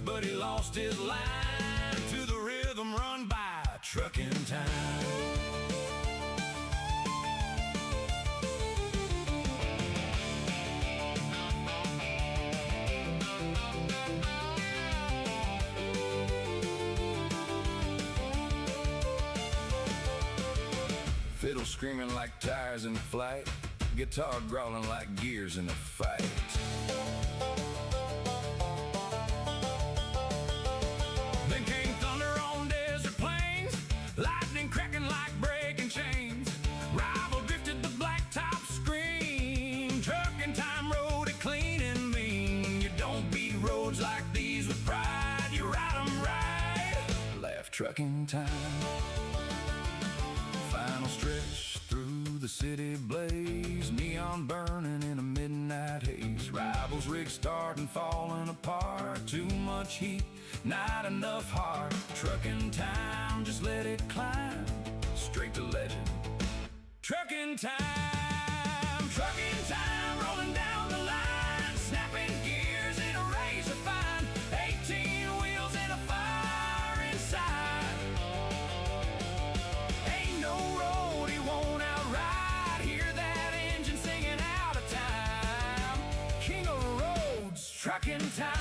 but he lost his line to the rhythm run by Truckin' Time. Fiddle screaming like tires in flight, guitar growling like gears in a fight. Then came thunder on desert plains, lightning cracking like breaking chains. Rival drifted the blacktop scream, Truckin' Time rode it clean and mean. You don't beat roads like these with pride, you ride 'em right. Laugh Truckin' Time. Final stretch through the city blaze, neon burning in a midnight haze. Rivals rigs starting falling apart, too much heat, not enough heart. Truckin' Time, just let it climb, straight to legend. Truckin' Time, Truckin' Time, rolling down the line, snapping gears in a razor fine, 18 wheels and a fire inside. Ain't no road he won't outride, hear that engine singing out of time. King of roads, Truckin' Time.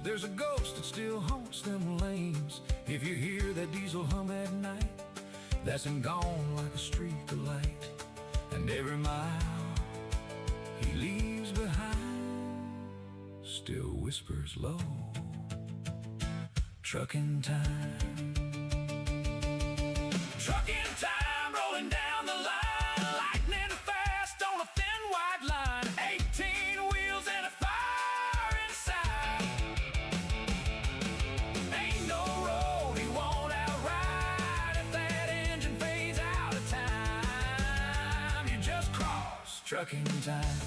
There's a ghost that still haunts them lanes. If you hear that diesel hum at night, that's him gone like a streak of light. And every mile he leaves behind still whispers low, Truckin' Time. Truckin' Time, rolling down the line, lightning fast on a thin white line, 18 wheels and a fire inside. Ain't no road he won't outride, if that engine fades out of time, you just cross Truckin' Time.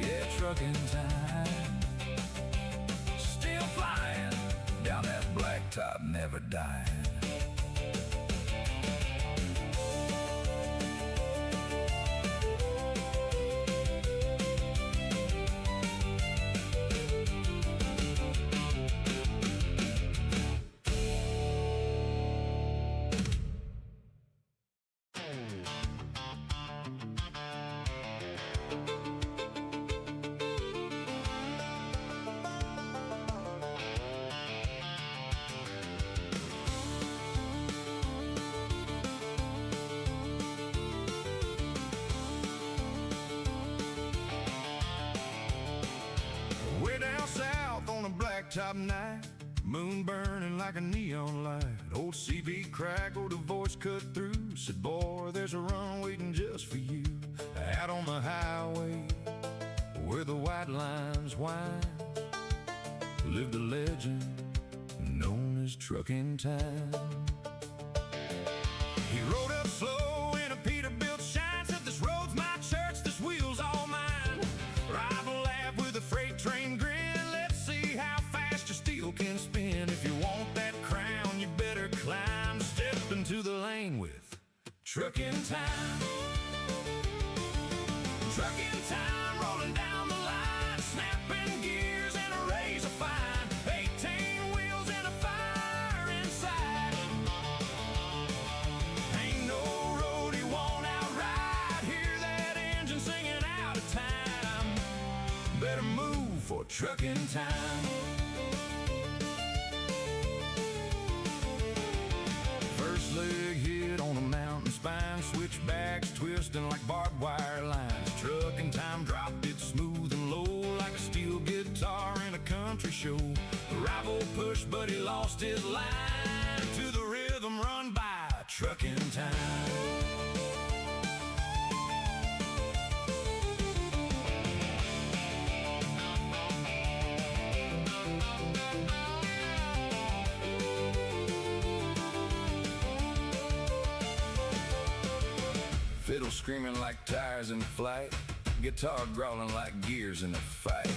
Yeah, Truckin' Time. Still flying down that blacktop, never dying. Way down south on a blacktop night, moon burning like a neon light. Old CB crackled, a voice cut through, said, boy, there's a run waiting just for you. Out on the highway, where the white lines wind, lived a legend known as Truckin' Time. He rode up slow in a Peterbilt shine, said, this road's my church, this wheel's all mine. Rival laughed with a freight train grin, let's see how fast your steel can spin. If you want that crown, you better climb, step into the lane with Truckin' Time. Truckin' Time, rolling down the line, snapping gears in a razor fine, 18 wheels and a fire inside. Ain't no road he won't outride, hear that engine singing out of time, better move for Truckin' Time. First leg hit on a mountain spine, switchbacks twisting like barbed wire lines. Truckin' Time dropped it smooth and low like a steel guitar in a country show. The rival pushed, but he lost his line to the rhythm run by Truckin' Time. fiddle screaming like tires in flight, guitar growling like gears in a fight.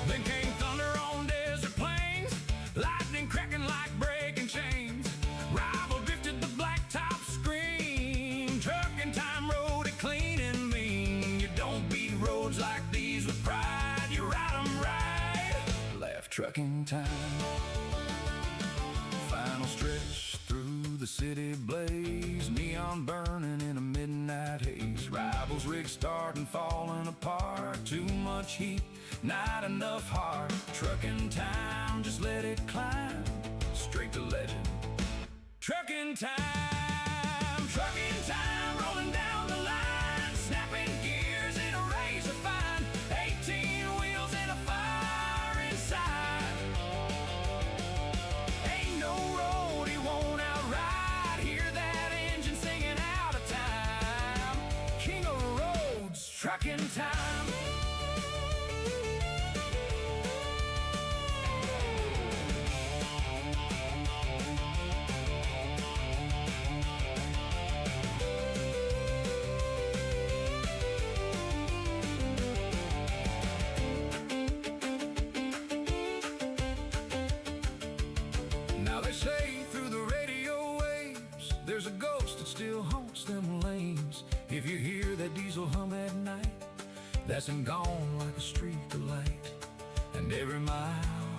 Then came thunder on desert plains, lightning cracking like breaking chains. Rival drifted the blacktop scream, trucking time rode it clean and mean. You don't beat roads like these with pride, you ride 'em right. Laugh trucking time. Final stretch through the city blaze, neon burning in a midnight haze. Rivals rigs starting falling apart, too much heat, not enough heart. Trucking time, just let it climb, straight to legend. Trucking time, rolling down the line, snapping gears in a razor fine, 18 wheels and a fire inside. Ain't no road he won't outride, hear that engine singing out of time. King of roads, trucking time. Now they say through the radio waves, there's a ghost that still haunts them lanes. If you hear that diesel hum at night, that's him gone like a streak of light. And every mile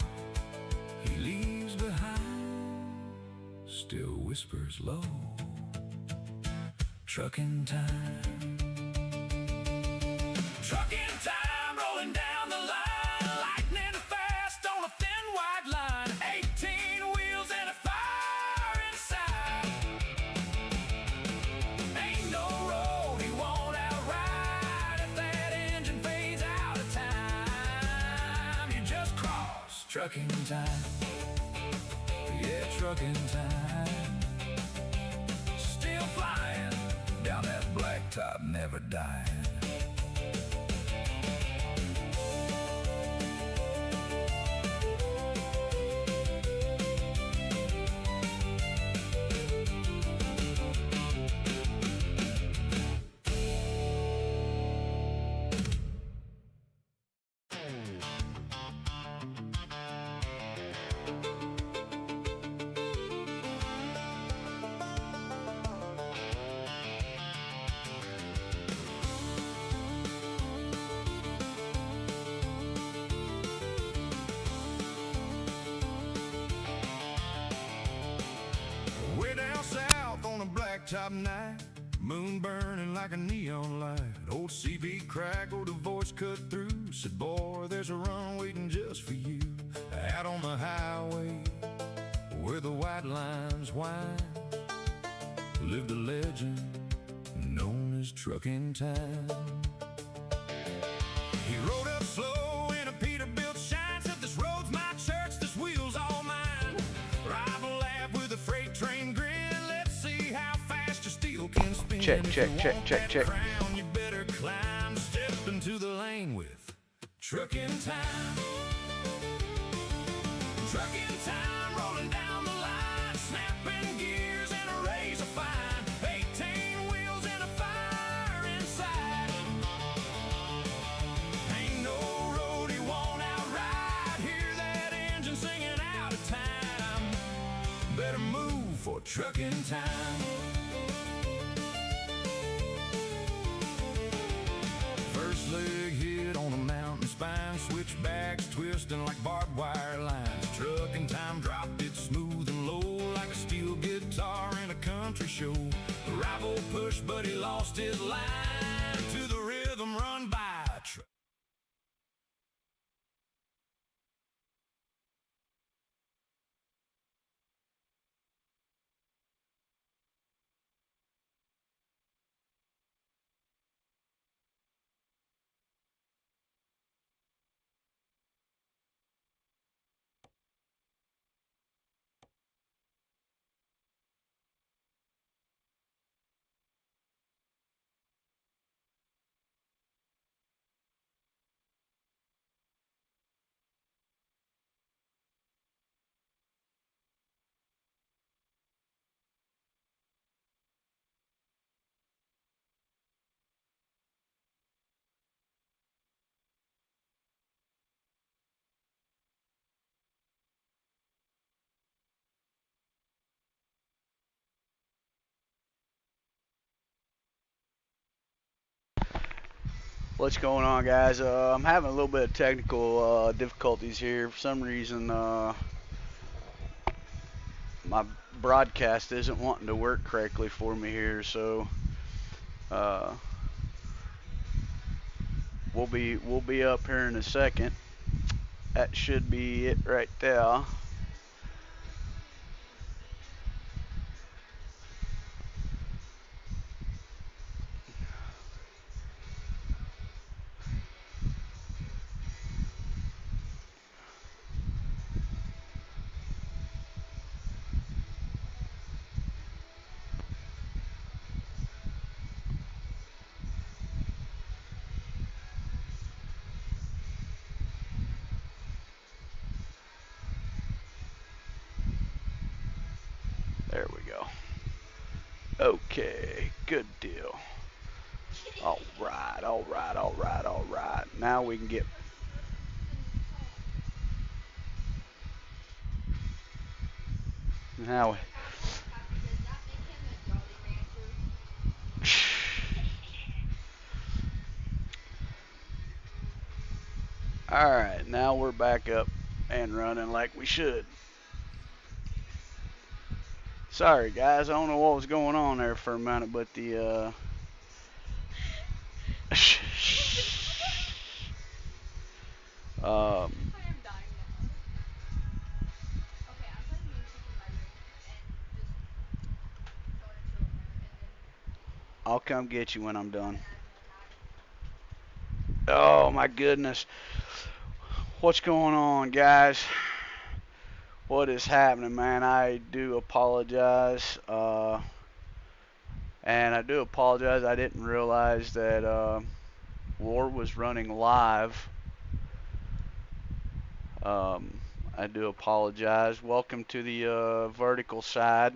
he leaves behind still whispers low, trucking time. Trucking time, rolling down the line, lightning fast on a thin white line, 18 wheels and a fire inside. Ain't no road he won't outride, if that engine fades out of time, you just cross trucking time. Yeah, trucking time. Still flying down that blacktop, never dying. Way down south on a blacktop night, moon burning like a neon light. Old CB crackled, a voice cut through, said, boy, there's a run waiting just for you. Out on the highway, where the white lines wind, lived a legend known as trucking time. He rode up slow in a Peterbilt shine, said, this road's my church, this wheel's all mine. Rival laughed with a freight train grin, let's see how fast your steel can spin. Check. Crown, you better climb, step into the lane with trucking time. Trucking time, rolling down the line, snapping gears in a razor fine, 18 wheels and a fire inside. Ain't no road he won't outride, hear that engine singing out of time. Better move for trucking time. First leg hit on a mountain spine, switchbacks twisting like barbed wire lines. Trucking time dropped it smooth and low, like a steel guitar in a country show. The rival pushed, but he lost his line to the rhythm run by. What's going on, guys? I'm having a little bit of technical difficulties here. For some reason, my broadcast isn't wanting to work correctly for me here, so uh, we'll be up here in a second. That should be it right there. There we go. Okay, good deal. All right, all right, all right, all right. Now we can get. Now. All right, now we're back up and running like we should. Sorry, guys. I don't know what was going on there for a minute, but the um, I'll come get you when I'm done. Oh my goodness. What's going on, guys? What is happening, man? I do apologize. And I do apologize. I didn't realize that War was running live. I do apologize. Welcome to the vertical side.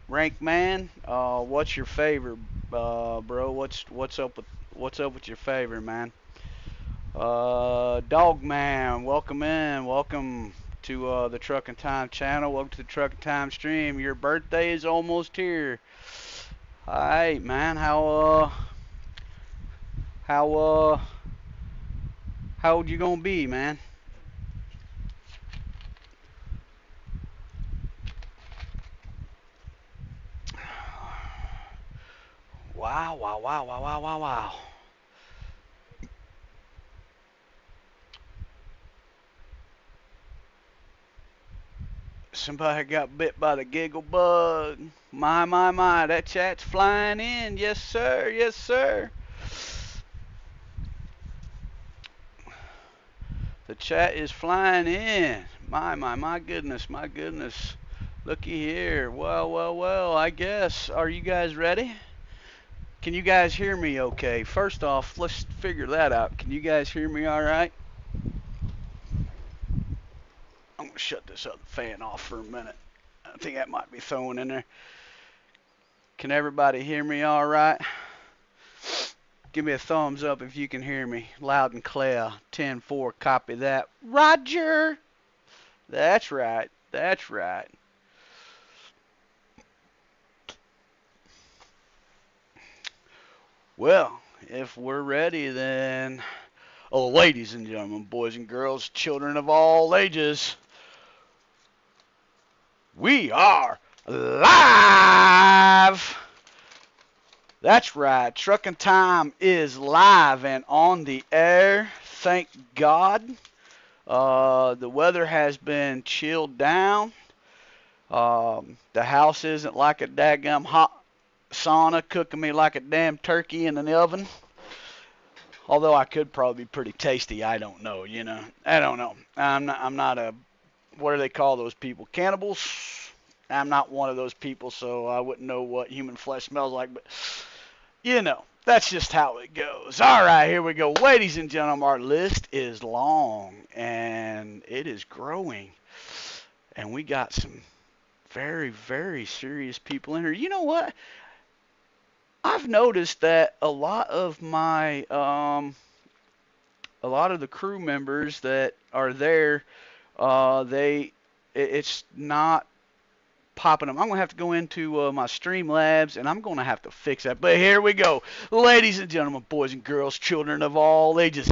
Rank man, what's your favorite, bro? What's up with your favorite, man? Dog man, welcome in. Welcome to the Truckin' Time channel. Welcome to the Truckin' Time stream. Your birthday is almost here. All right, man. How how old you gonna be, man? Wow, wow, wow, wow, wow, wow, wow. Somebody got bit by the giggle bug. My, that chat's flying in. Yes, sir. Yes, sir. The chat is flying in. My goodness, my goodness. Looky here. Well, I guess. Are you guys ready? Can you guys hear me okay? First off, let's figure that out. Can you guys hear me all right? I'm going to shut this other fan off for a minute. I think that might be thrown in there. Can everybody hear me all right? Give me a thumbs up if you can hear me loud and clear. 10-4, copy that. Roger. That's right. That's right. Well, if we're ready, then, oh, ladies and gentlemen, boys and girls, children of all ages, we are live. That's right. Truckin' Time is live and on the air. Thank God. The weather has been chilled down. The house isn't like a daggum hot sauna cooking me like a damn turkey in an oven. Although I could probably be pretty tasty, I don't know. I don't know. I'm not a, what do they call those people? Cannibals. I'm not one of those people, so I wouldn't know what human flesh smells like. But that's just how it goes. All right, here we go, ladies and gentlemen. Our list is long and it is growing, and we got some very, very serious people in here. You know what? I've noticed that a lot of the crew members that are there, it's not popping them. I'm going to have to go into my Streamlabs, and I'm going to have to fix that. But here we go. Ladies and gentlemen, boys and girls, children of all ages,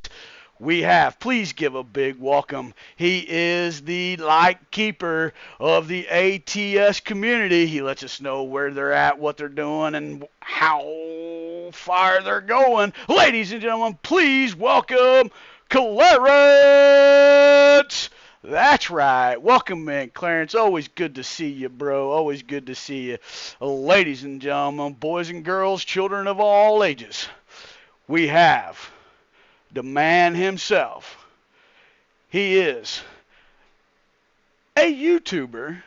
we have, please give a big welcome. He is the light keeper of the ATS community. He lets us know where they're at, what they're doing, and how far they're going. Ladies and gentlemen, please welcome Clarence. That's right. Welcome in, Clarence. Always good to see you, bro. Always good to see you. Ladies and gentlemen, boys and girls, children of all ages, we have the man himself. He is a YouTuber,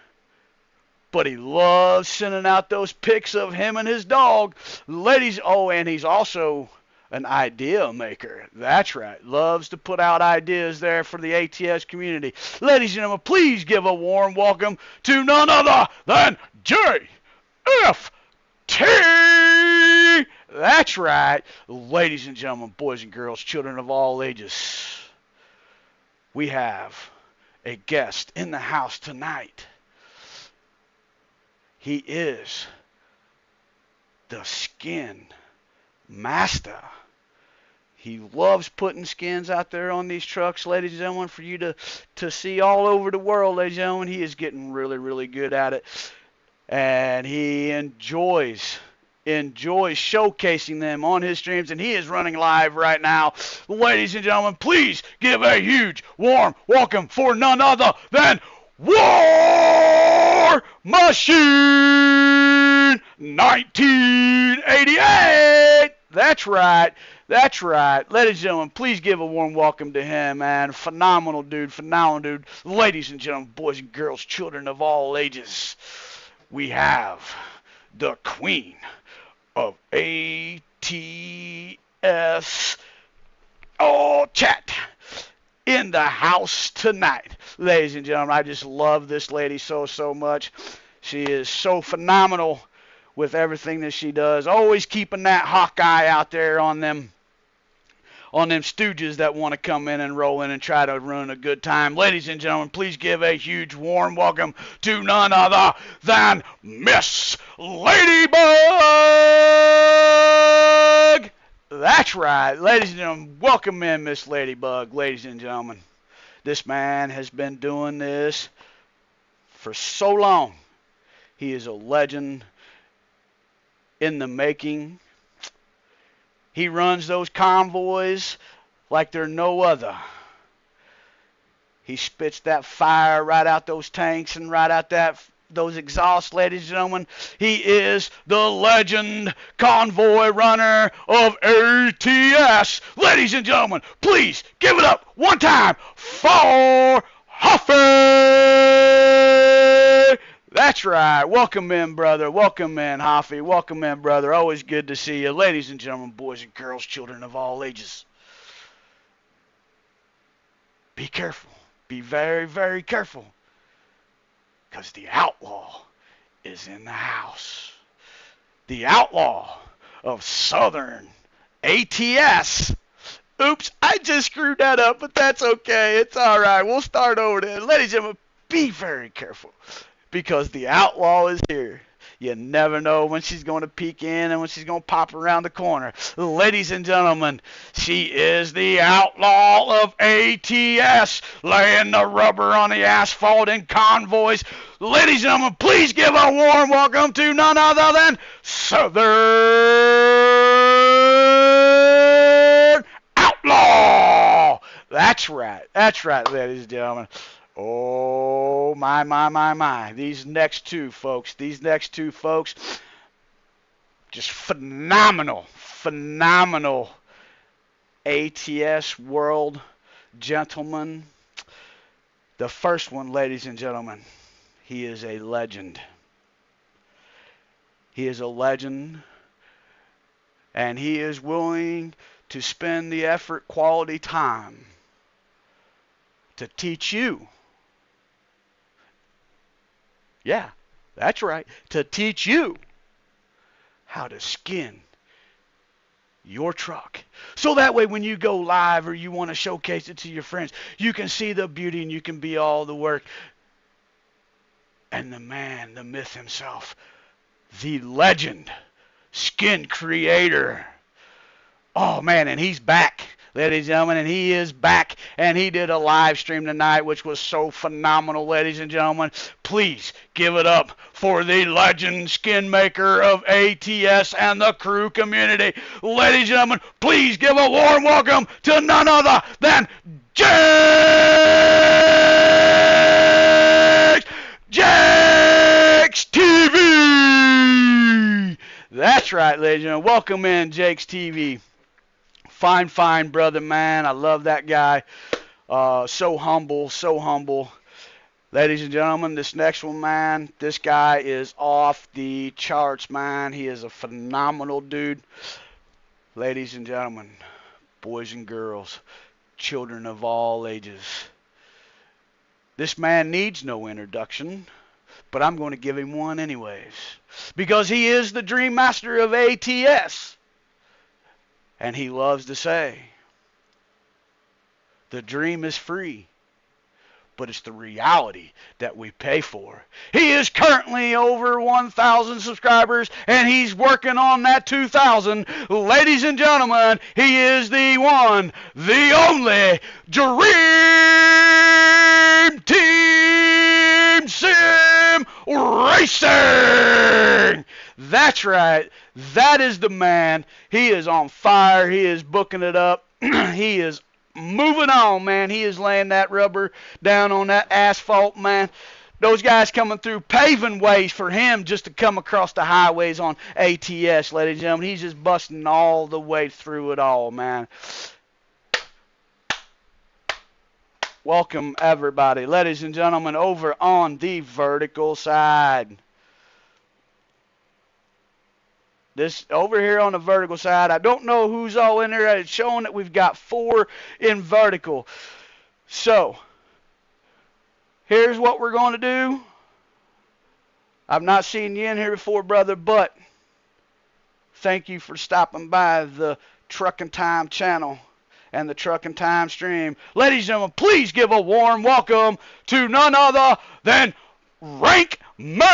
but he loves sending out those pics of him and his dog. Ladies, oh, and he's also an idea maker. That's right. Loves to put out ideas there for the ATS community. Ladies and gentlemen, please give a warm welcome to none other than JFT. That's right. Ladies and gentlemen, boys and girls, children of all ages, we have a guest in the house tonight. He is the skin master. He loves putting skins out there on these trucks, ladies and gentlemen, for you to see all over the world, ladies and gentlemen. He is getting really, really good at it. And he enjoys showcasing them on his streams, and he is running live right now. Ladies and gentlemen, please give a huge, warm welcome for none other than War Machine 1988. That's right. That's right. Ladies and gentlemen, please give a warm welcome to him, man. Phenomenal dude, phenomenal dude. Ladies and gentlemen, boys and girls, children of all ages, we have the queen of ATS chat in the house tonight. Ladies and gentlemen, I just love this lady so much. She is so phenomenal with everything that she does. Always keeping that Hawkeye out there on them stooges that want to come in and roll in and try to ruin a good time. Ladies and gentlemen, please give a huge warm welcome to none other than Miss Ladybug. That's right. Ladies and gentlemen, welcome in Miss Ladybug. Ladies and gentlemen, this man has been doing this for so long. He is a legend in the making. He runs those convoys like they're no other. He spits that fire right out those tanks and right out those exhausts, ladies and gentlemen. He is the legend convoy runner of ATS. Ladies and gentlemen, please give it up one time for Huffy. That's right. Welcome in, brother. Welcome in, Huffy. Welcome in, brother. Always good to see you. Ladies and gentlemen, boys and girls, children of all ages, be careful. Be very, very careful, because the outlaw is in the house. The outlaw of Southern ATS. Oops, I just screwed that up, but that's okay. It's all right. We'll start over there. Ladies and gentlemen, be very careful, because the outlaw is here. You never know when she's going to peek in and when she's going to pop around the corner. Ladies and gentlemen, she is the outlaw of ATS, laying the rubber on the asphalt in convoys. Ladies and gentlemen, please give a warm welcome to none other than Southern Outlaw. That's right. That's right, ladies and gentlemen. Oh, my. These next two folks, just phenomenal ATS world gentlemen. The first one, ladies and gentlemen, he is a legend. He is a legend, and he is willing to spend the effort, quality time to teach you. Yeah, that's right. To teach you how to skin your truck. So that way when you go live or you want to showcase it to your friends, you can see the beauty and you can be all the work. and the man, the myth himself, the legend, skin creator. Oh, man, and he's back, ladies and gentlemen, and he is back, and he did a live stream tonight, which was so phenomenal, ladies and gentlemen. Please give it up for the legend skin maker of ATS and the crew community. Ladies and gentlemen, please give a warm welcome to none other than Jake's TV. That's right, ladies and gentlemen. Welcome in, Jake's TV. Fine brother, man. I love that guy. So humble, so humble. Ladies and gentlemen, this next one, man, this guy is off the charts, man. He is a phenomenal dude. Ladies and gentlemen, boys and girls, children of all ages. This man needs no introduction, but I'm going to give him one anyways, because he is the Dream Master of ATS. And he loves to say, the dream is free, but it's the reality that we pay for. He is currently over 1,000 subscribers, and he's working on that 2,000. Ladies and gentlemen, he is the one, the only Dream Team Sim Racing. That's right. That is the man. He is on fire. He is booking it up. He is moving on, man. He is laying that rubber down on that asphalt, man. Those guys coming through, paving ways for him just to come across the highways on ATS, ladies and gentlemen. He's just busting all the way through it all, man. Welcome, everybody. Ladies and gentlemen, over on the vertical side. This over here on the vertical side, I don't know who's all in there. It's showing that we've got 4 in vertical. So, here's what we're going to do. I've not seen you in here before, brother, but thank you for stopping by the Truckin' Time channel and the Truckin' Time stream. Ladies and gentlemen, please give a warm welcome to none other than Rank Man.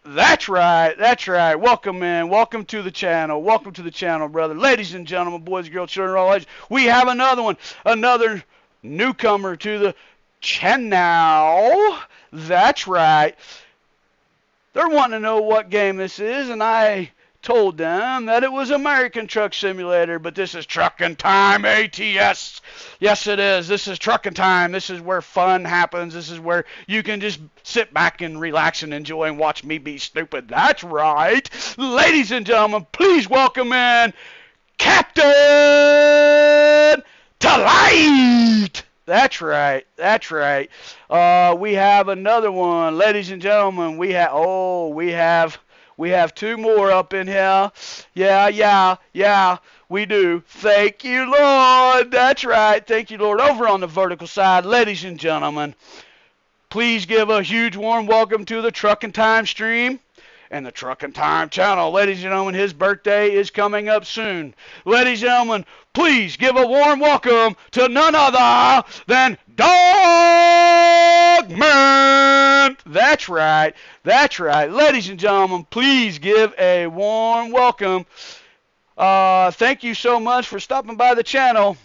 That's right. Welcome in. Welcome to the channel. Welcome to the channel, brother. Ladies and gentlemen, boys and girls, children of all ages, we have another one. Another newcomer to the channel. That's right. They're wanting to know what game this is, and I told them that it was American Truck Simulator, but this is Truckin' Time ATS. Yes, it is. This is Truckin' Time. This is where fun happens. This is where you can just sit back and relax and enjoy and watch me be stupid. That's right. Ladies and gentlemen, please welcome in Captain Delight. That's right. We have another one. Ladies and gentlemen, we have 2 more up in here. Yeah, we do. Thank you, Lord. That's right. Thank you, Lord. Over on the vertical side, ladies and gentlemen, please give a huge warm welcome to the Truckin' Time stream and the Truckin' Time channel. Ladies and gentlemen, his birthday is coming up soon. Ladies and gentlemen, please give a warm welcome to none other than Dogman. That's right. Ladies and gentlemen, please give a warm welcome. Thank you so much for stopping by the channel.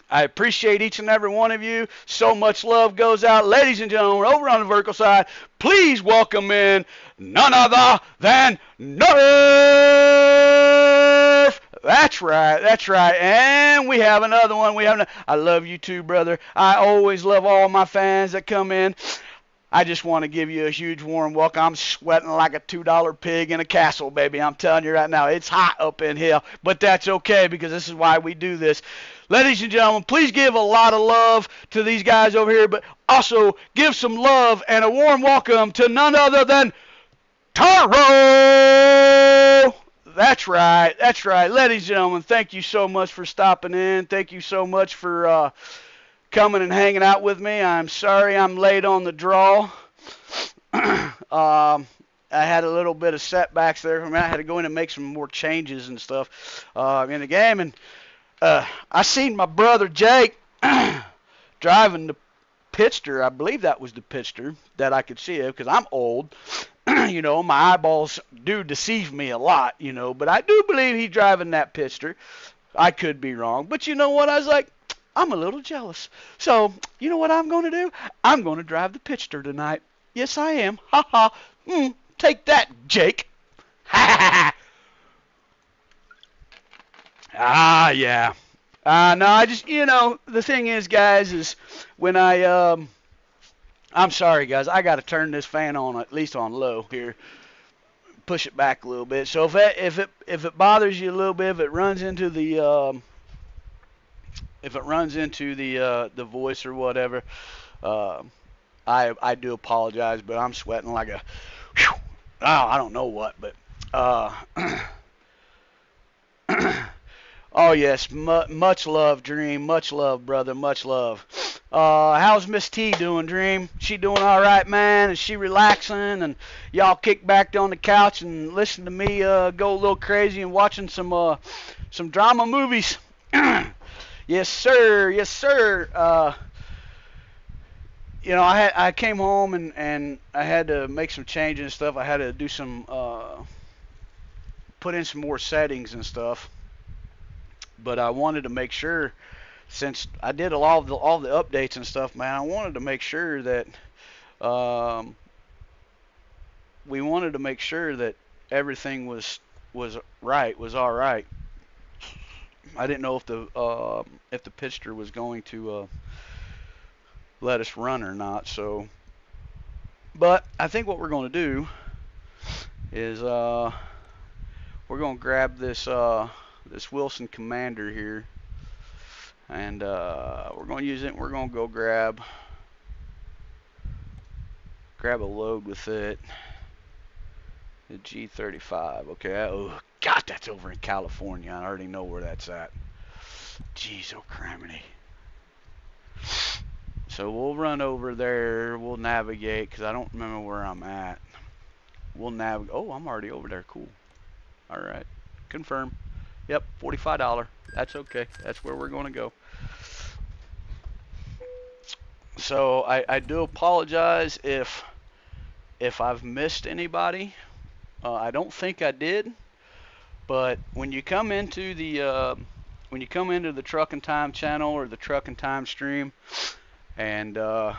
I appreciate each and every one of you. So much love goes out. Ladies and gentlemen, over on the vertical side, please welcome in none other than Nerf. That's right. And we have another one. I love you too, brother. I always love all my fans that come in. I just want to give you a huge warm welcome. I'm sweating like a $2 pig in a castle, baby. I'm telling you right now, it's hot up in here. But that's okay, because this is why we do this. Ladies and gentlemen, please give a lot of love to these guys over here, but also give some love and a warm welcome to none other than Taro. That's right. Ladies and gentlemen, thank you so much for stopping in. Thank you so much for coming and hanging out with me. I'm sorry I'm late on the draw. I had a little bit of setbacks there. I had to go in and make some more changes and stuff in the game. And I seen my brother Jake driving the pitster, I believe that was the pitster that I could see it, because I'm old. You know, my eyeballs do deceive me a lot, you know, but I do believe he's driving that pitster. I could be wrong, but you know what? I was like, I'm a little jealous. So, you know what I'm going to do? I'm going to drive the pitster tonight. Yes, I am. Ha ha. Take that, Jake. Ha ha ha. Ah, yeah. No, I just, you know, the thing is, guys, is when I'm sorry, guys, I got to turn this fan on, at least on low here. Push it back a little bit. So if it bothers you a little bit, if it runs into the the voice or whatever, I do apologize, but I'm sweating like a whew, oh, I don't know what, but oh yes, much love, Dream, much love, brother, much love. How's Miss T doing, Dream? She doing all right, man? Is she relaxing? And y'all kick back on the couch and listen to me go a little crazy and watching some drama movies. Yes, sir. Yes, sir. You know, I came home and I had to make some changes and stuff. I had to do some put in some more settings and stuff. But I wanted to make sure, since I did all the updates and stuff, man, I wanted to make sure that we wanted to make sure that everything was right, was all right. I didn't know if the pitcher was going to let us run or not. So, but I think what we're going to do is we're going to grab this this Wilson Commander here, and we're going to use it. And we're going to go grab a load with it. The G35. Okay. Oh God, that's over in California. I already know where that's at. Jeez, oh criminy. So we'll run over there. We'll navigate, because I don't remember where I'm at. We'll navigate. Oh, I'm already over there. Cool. All right. Confirm. Yep, $45. That's okay. That's where we're going to go. So I do apologize if I've missed anybody. I don't think I did. But when you come into the TruckinTime channel or the TruckinTime stream, and oh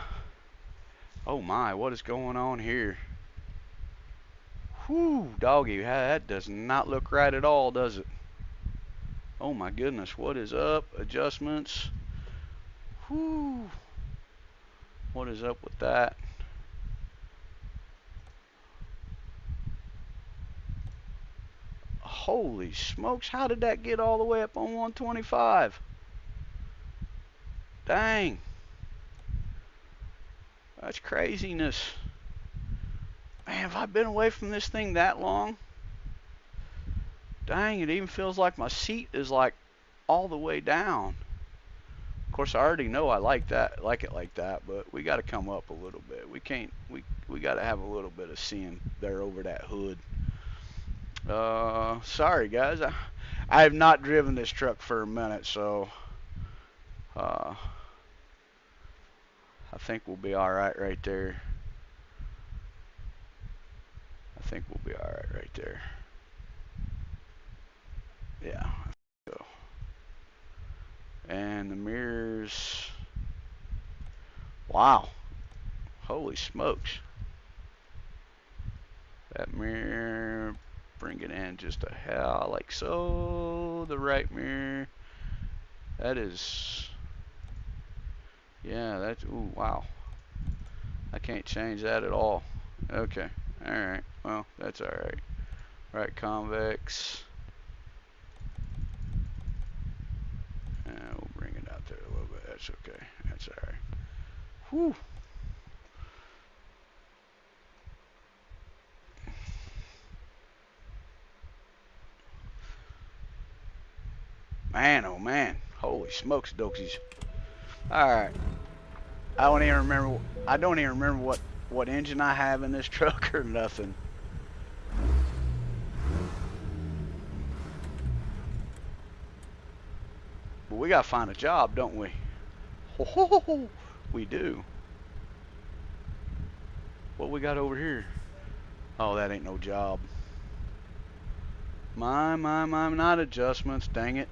my, what is going on here? Whoo, doggy, that does not look right at all, does it? Oh my goodness, what is up? Adjustments. Whoo. What is up with that? Holy smokes, how did that get all the way up on 125? Dang. That's craziness. Man, have I been away from this thing that long? Dang, it even feels like my seat is like all the way down. Of course, I already know I like it like that, but we got to come up a little bit. We can't. We got to have a little bit of seeing there over that hood. Sorry guys, I have not driven this truck for a minute, so I think we'll be all right there. I think we'll be all right there. Yeah. Go. And the mirrors. Wow. Holy smokes. That mirror, bring it in just a hell like so. The right mirror. That is, yeah, that's, ooh, wow. I can't change that at all. Okay. Alright. Well, that's alright. Right convex. And we'll bring it out there a little bit. That's okay. That's alright. Whew. Man, oh man. Holy smokes, dokies. Alright. I don't even remember what engine I have in this truck or nothing. But we gotta find a job, don't we? Ho, ho, ho, ho. We do. What we got over here? Oh, that ain't no job. My, not adjustments, dang it.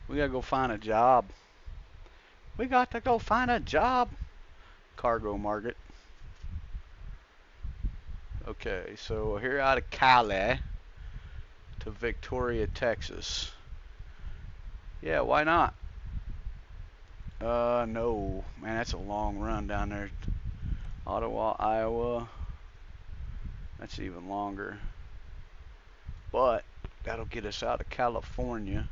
We gotta go find a job. We got to go find a job. Cargo market. Okay, so here out of Cali to Victoria, Texas. Yeah, why not? No. Man, that's a long run down there. Ottawa, Iowa. That's even longer. But that'll get us out of California.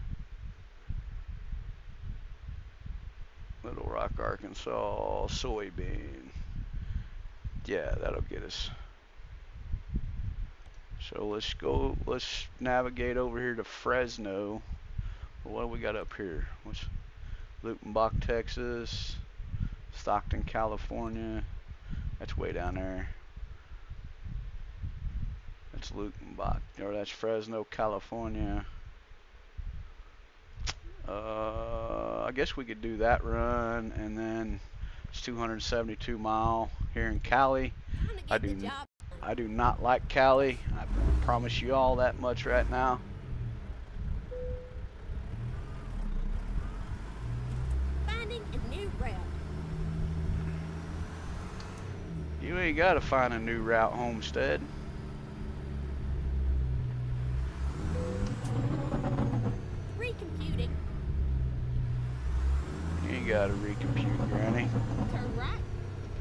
Little Rock, Arkansas, soybean. Yeah, that'll get us. So let's navigate over here to Fresno. What do we got up here? What's Lukenbach, Texas, Stockton, California. That's way down there. That's Lukenbach, or that's Fresno, California. I guess we could do that run, and then it's 272 mile here in Cali. I do not like Cali. I promise you all that much right now. Finding a new route. You ain't got to find a new route, Homestead. Recomputing. You ain't got to recompute, Granny. Turn right.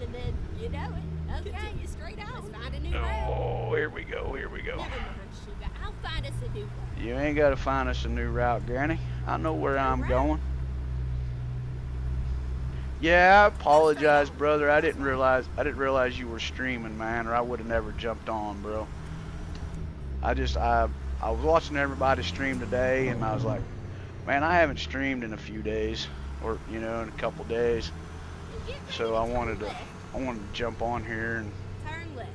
And then you know it. Okay, continue straight on. Let's find a new route. Oh, here we go, here we go. Never mind, sugar. I'll find us a new route. You ain't got to find us a new route, Granny. I know where I'm going. Yeah, I apologize, brother. I didn't realize you were streaming, man, or I would have never jumped on, bro. I was watching everybody stream today, and I was like, man, I haven't streamed in a few days, or in a couple days. So I wanted to jump on here and. Turn left.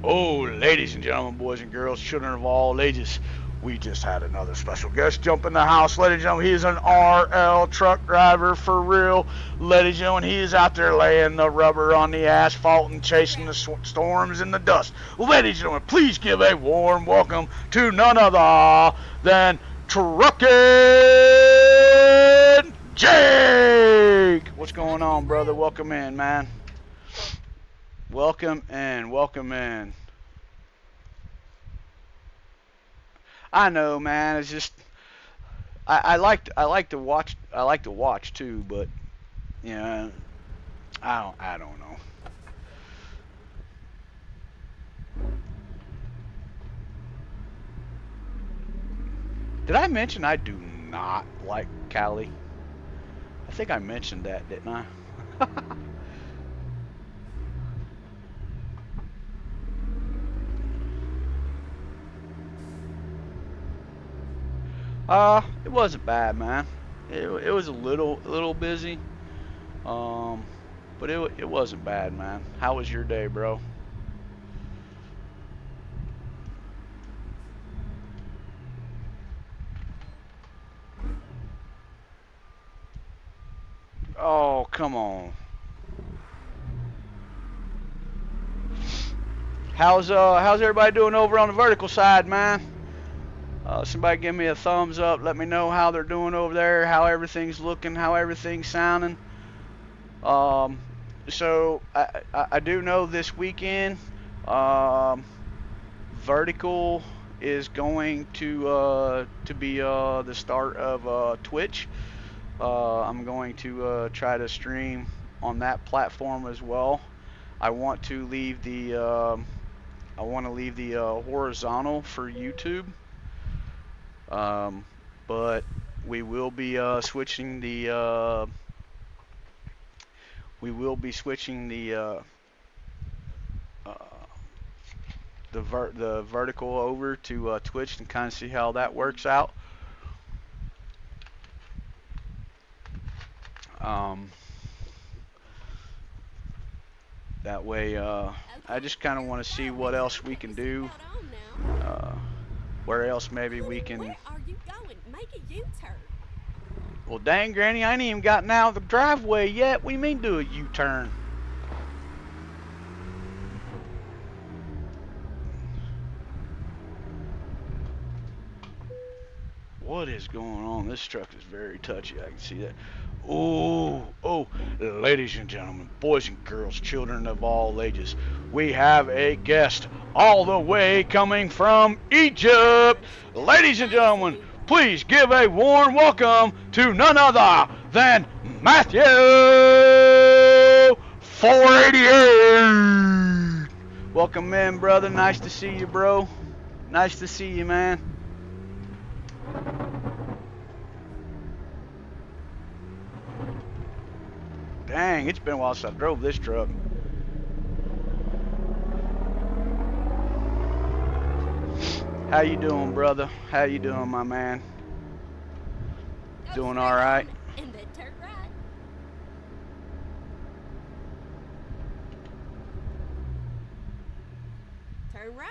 Oh, ladies and gentlemen, boys and girls, children of all ages, we just had another special guest jump in the house. Ladies and gentlemen, he is an RL truck driver for real. Ladies and gentlemen, he is out there laying the rubber on the asphalt and chasing the storms and the dust. Ladies and gentlemen, please give a warm welcome to none other than Truckin' Jake. What's going on, brother? Welcome in, man. Welcome in, welcome in. I know, man. It's just I like to watch too, but I don't know. Did I mention I do not like Cali? I think I mentioned that, didn't I? It wasn't bad, man. It was a little busy, but it wasn't bad, man. How was your day, bro? Oh, come on. How's everybody doing over on the vertical side, man? Somebody give me a thumbs up. Let me know how they're doing over there, how everything's looking, how everything's sounding. So I do know this weekend, vertical is going to be the start of Twitch. I'm going to try to stream on that platform as well. I want to leave the horizontal for YouTube. But we will be switching the the vertical over to Twitch and kind of see how that works out. That way, I just kind of want to see what else we can do. Where else maybe we can. Where are you going? Make a U-turn. Well, dang, Granny, I ain't even gotten out of the driveway yet. What do you mean do a U-turn? What is going on? This truck is very touchy. I can see that. Oh, ladies and gentlemen, boys and girls, children of all ages, we have a guest all the way coming from Egypt. Ladies and gentlemen, please give a warm welcome to none other than Matthew 488. Welcome in, brother. Nice to see you, bro. Nice to see you, man. Dang, it's been a while since I drove this truck. How you doing, brother? How you doing, my man? Doing all right? And then turn right. Turn right.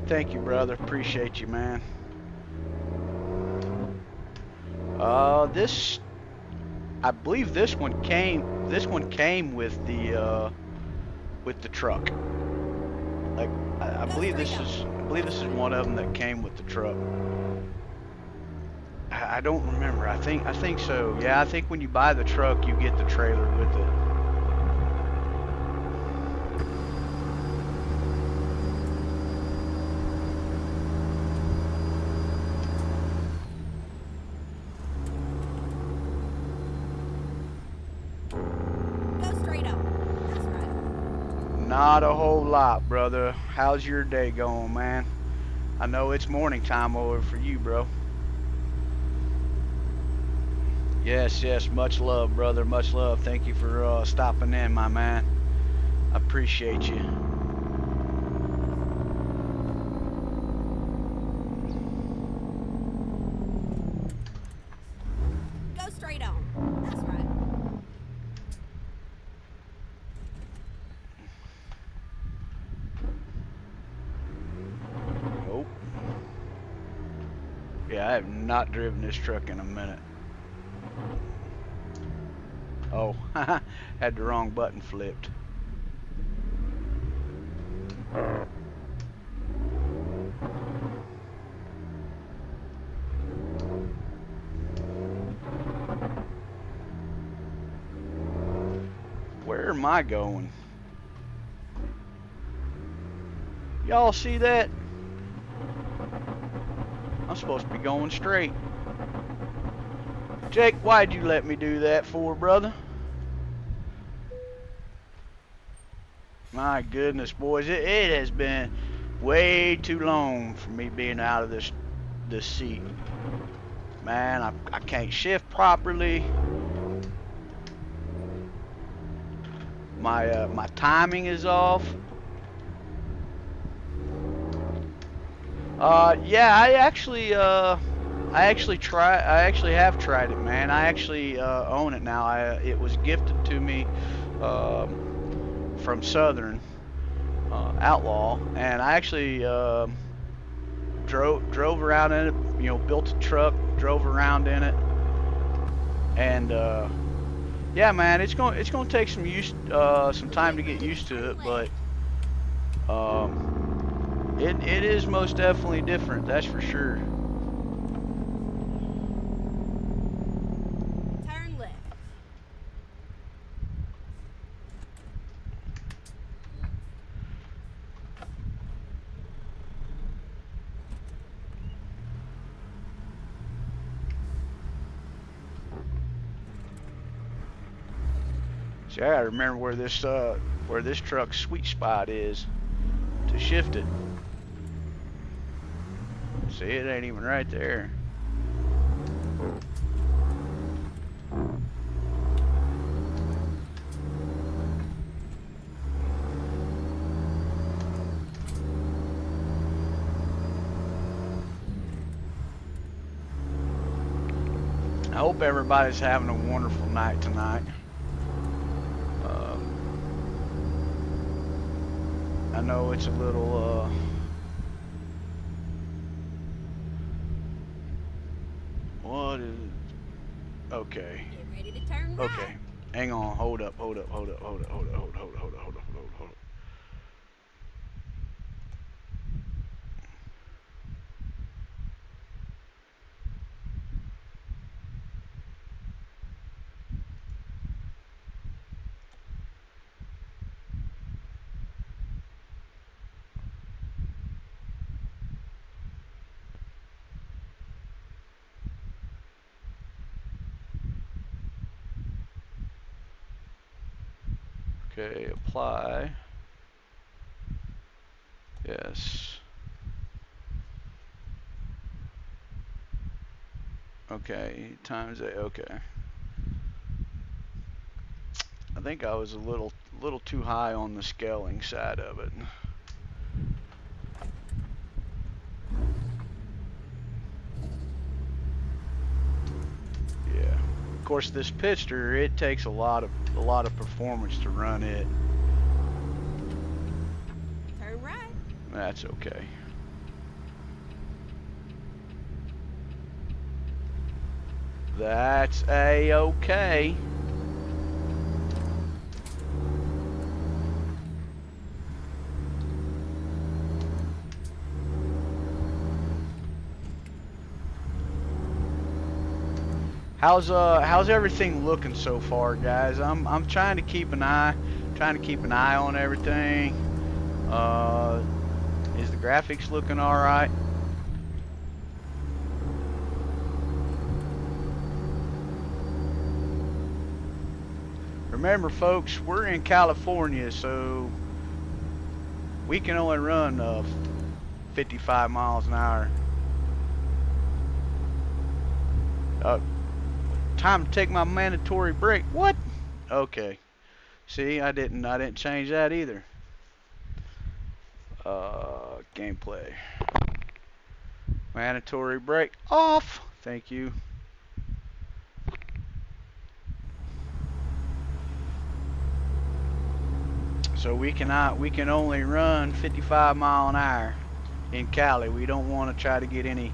Thank you, brother. Appreciate you, man. I believe this one came with the truck. Like, I believe this is one of them that came with the truck. I don't remember. I think so. Yeah, I think when you buy the truck, you get the trailer with it. Not a whole lot, brother. How's your day going, man? I know it's morning time over for you, bro. Yes, much love, brother, much love. Thank you for stopping in, my man. I appreciate you. Go straight on. That's right. Yeah, I have not driven this truck in a minute. Oh, had the wrong button flipped. Where am I going? Y'all see that? I'm supposed to be going straight. Jake, why'd you let me do that for, brother? My goodness, boys, it has been way too long for me being out of this seat. Man, I can't shift properly. My timing is off. Yeah, I actually have tried it, man. I actually own it now. It was gifted to me from Southern Outlaw, and I actually drove around in it. You know, built a truck, drove around in it, and yeah, man, it's gonna take some time to get used to it, but it is most definitely different, that's for sure. Turn left. See, I gotta remember where this truck's sweet spot is to shift it. See, it ain't even right there. I hope everybody's having a wonderful night tonight. I know it's a little, what is it? Okay. Get ready to turn right. Okay. Hang on. Hold up. Hold up. Hold up. Hold up. Hold up. Hold up. Hold up. Hold up. Hold up. Hold up. Okay, apply. Yes. Okay, times A. Okay. I think I was a little too high on the scaling side of it. Yeah. Of course, this Pitster, it takes a lot of performance to run it. Turn right. That's okay. That's A-okay. How's everything looking so far, guys? I'm trying to keep an eye on everything. Is the graphics looking all right? Remember, folks, we're in California, so we can only run 55 miles an hour. Time to take my mandatory break. What? Okay. See, I didn't change that either. Gameplay. Mandatory break off. Thank you. So we can only run 55 mile an hour in Cali. We don't want to try to get any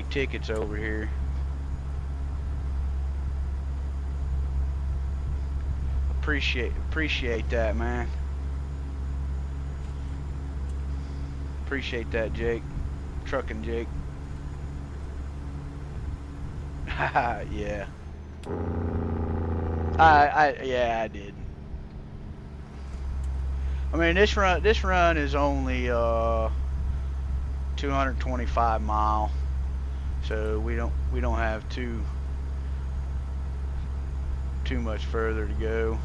tickets over here. Appreciate that, man. Appreciate that, Jake. Trucking Jake. Haha, yeah. Yeah, I did. I mean, this run is only 225 mile, so we don't have too much further to go.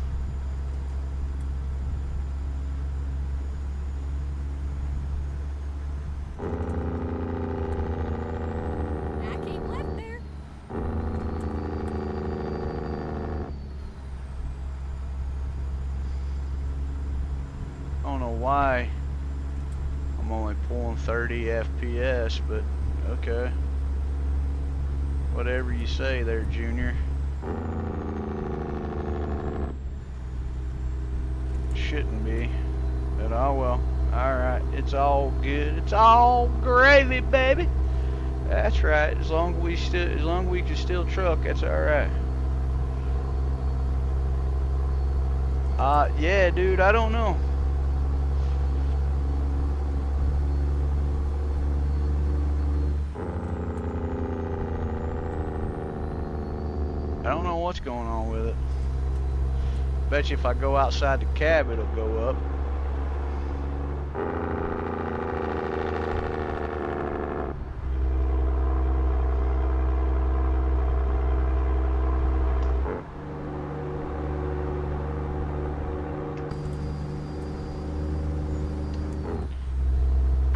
I came left there. I don't know why I'm only pulling 30 FPS, but okay. Whatever you say there, Junior. Shouldn't be, but oh well. Alright, it's all good. It's all gravy, baby. That's right. As long as we can still truck, that's alright. Yeah, dude, I don't know. I don't know what's going on with it. Bet you if I go outside the cab, it'll go up.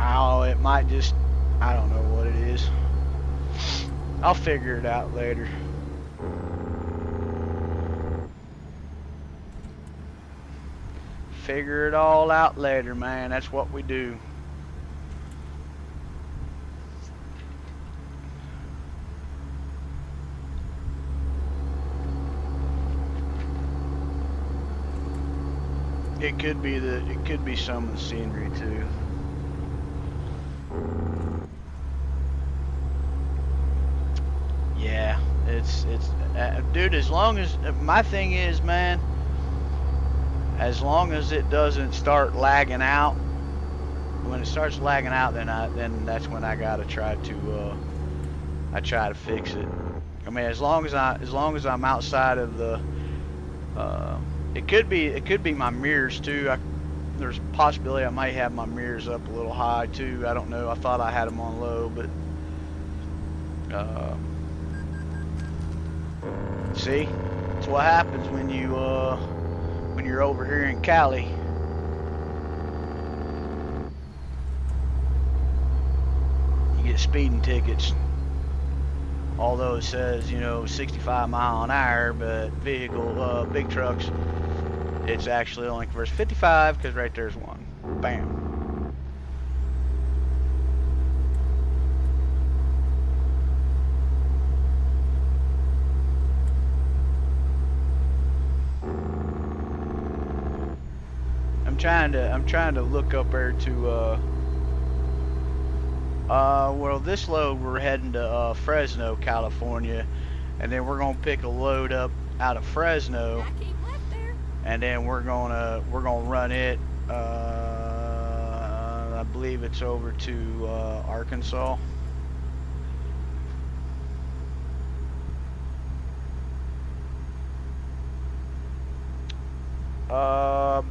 Oh, it might just, I don't know what it is. I'll figure it out later. Figure it all out later, man. That's what we do. It could be some of the scenery too. Yeah, it's dude, as long as my thing is, man, as long as it doesn't start lagging out. When it starts lagging out, then that's when I gotta try to fix it. I mean, as long as I'm outside of the it could be my mirrors too. There's a possibility I might have my mirrors up a little high too. I don't know. I thought I had them on low, but see, that's what happens when you're over here in Cali. You get speeding tickets. Although it says, 65 mile an hour, but big trucks, it's actually only converts 55 because right there's one. Bam. I'm trying to look up there to well, this load we're heading to Fresno, California, and then we're gonna pick a load up out of Fresno, I keep left there. and then we're gonna run it. I believe it's over to Arkansas.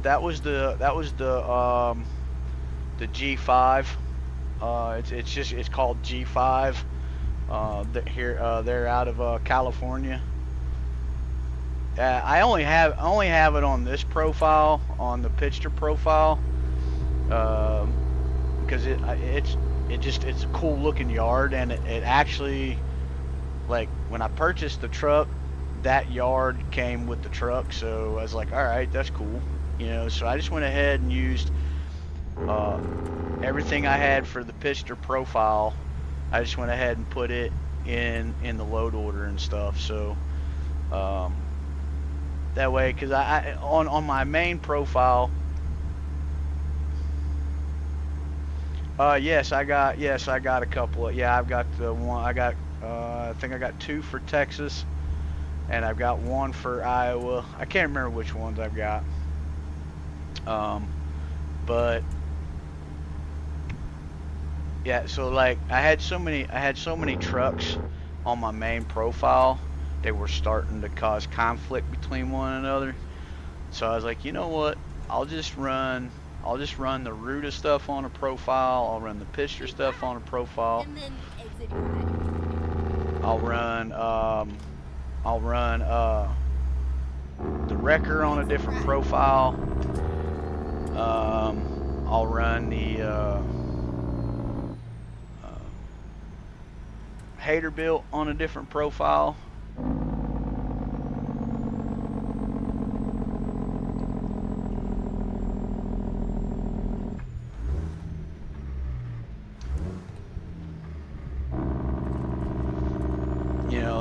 That was the G5. It's called G5. They're out of California. I only have it on this profile, on the picture profile, because it's a cool looking yard, and it actually, like, when I purchased the truck, that yard came with the truck, so I was like, all right, that's cool, so I just went ahead and used everything I had for the picture profile. I just went ahead and put it in the load order and stuff, so that way, because I on my main profile, yes, I got a couple of, I've got the one, I think I got 2 for Texas, and I've got 1 for Iowa. I can't remember which ones I've got, but yeah, so like I had so many trucks on my main profile, they were starting to cause conflict between one another. So I was like, you know what? I'll just run the Ruta stuff on a profile. I'll run the picture stuff on a profile. And then exit right. I'll run the wrecker on a different profile. I'll run the hater built on a different profile.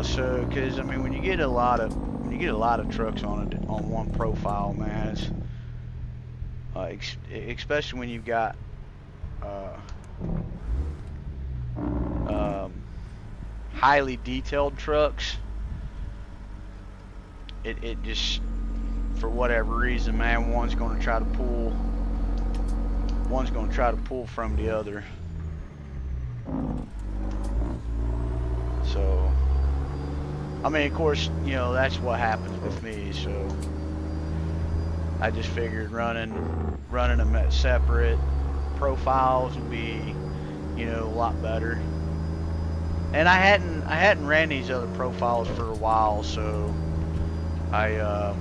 So because I mean, when you get a lot of trucks on one profile, man, it's especially when you've got highly detailed trucks, it just, for whatever reason, man, one's going to try to pull from the other. So I mean, of course, that's what happens with me, so I just figured running them at separate profiles would be, a lot better. And I hadn't ran these other profiles for a while, so the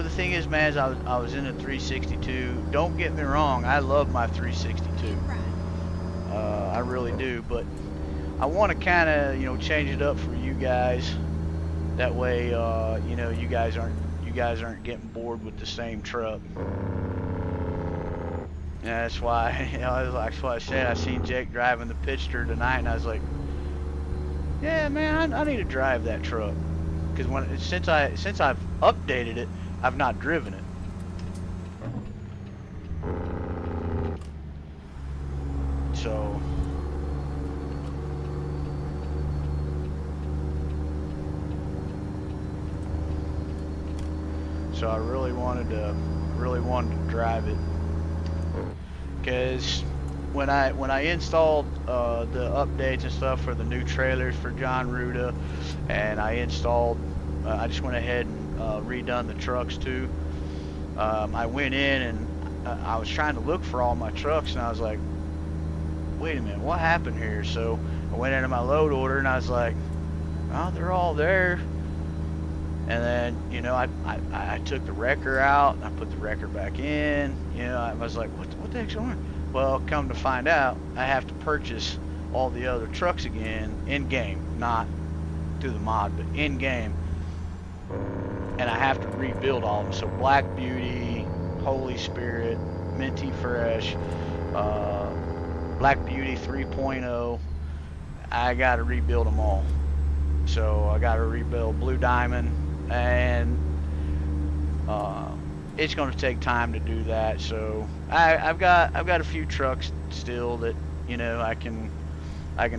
thing is, man, is I was in a 362. Don't get me wrong, I love my 362. I really do, but I want to kind of, change it up for you guys. That way, you guys aren't getting bored with the same truck. Yeah, that's why, that's what I said. I seen Jake driving the Pitster tonight, and I was like, yeah, man, I need to drive that truck. Because since I've updated it, I've not driven it. So I really wanted to drive it, because when I installed the updates and stuff for the new trailers for John Ruda, and I installed, I just went ahead and redone the trucks too. I went in and I was trying to look for all my trucks, and I was like, wait a minute, what happened here? So I went into my load order and I was like, oh, they're all there. And then, you know, I took the wrecker out and I put the wrecker back in. You know, I was like, what the heck's going on? Well, come to find out, I have to purchase all the other trucks again in game, not through the mod, but in game. And I have to rebuild all of them. So Black Beauty, Holy Spirit, Minty Fresh, Black Beauty 3.0, I got to rebuild them all. So I got to rebuild Blue Diamond, and it's going to take time to do that. So I've got a few trucks still that, you know, I can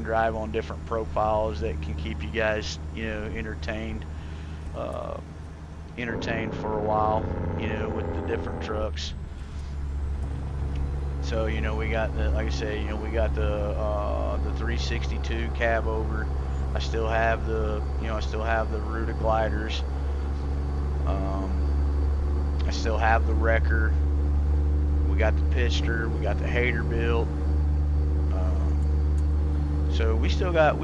drive on different profiles that can keep you guys, you know, entertained for a while, you know, with the different trucks. So, you know, we got the, like I say, you know, we got the 362 cab over. I still have the, you know, Ruta gliders. I still have the wrecker. We got the Pitster. We got the Hater built. So we still got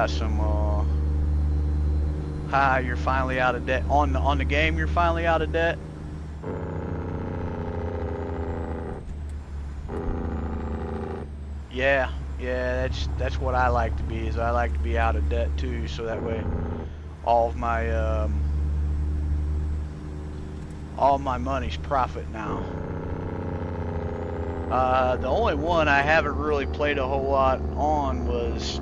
some. Hi, you're finally out of debt on the game. You're finally out of debt. Yeah, that's what I like to be. Is I like to be out of debt too, so that way all of my money's profit now. The only one I haven't really played a whole lot on was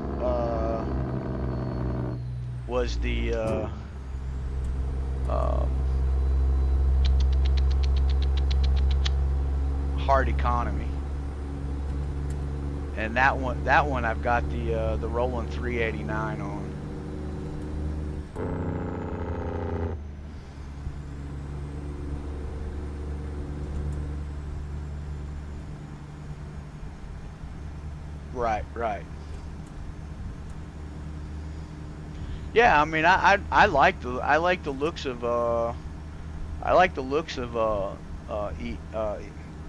the hard economy. And that one I've got the Roland 389 on. Right. Yeah, I mean, I like the looks of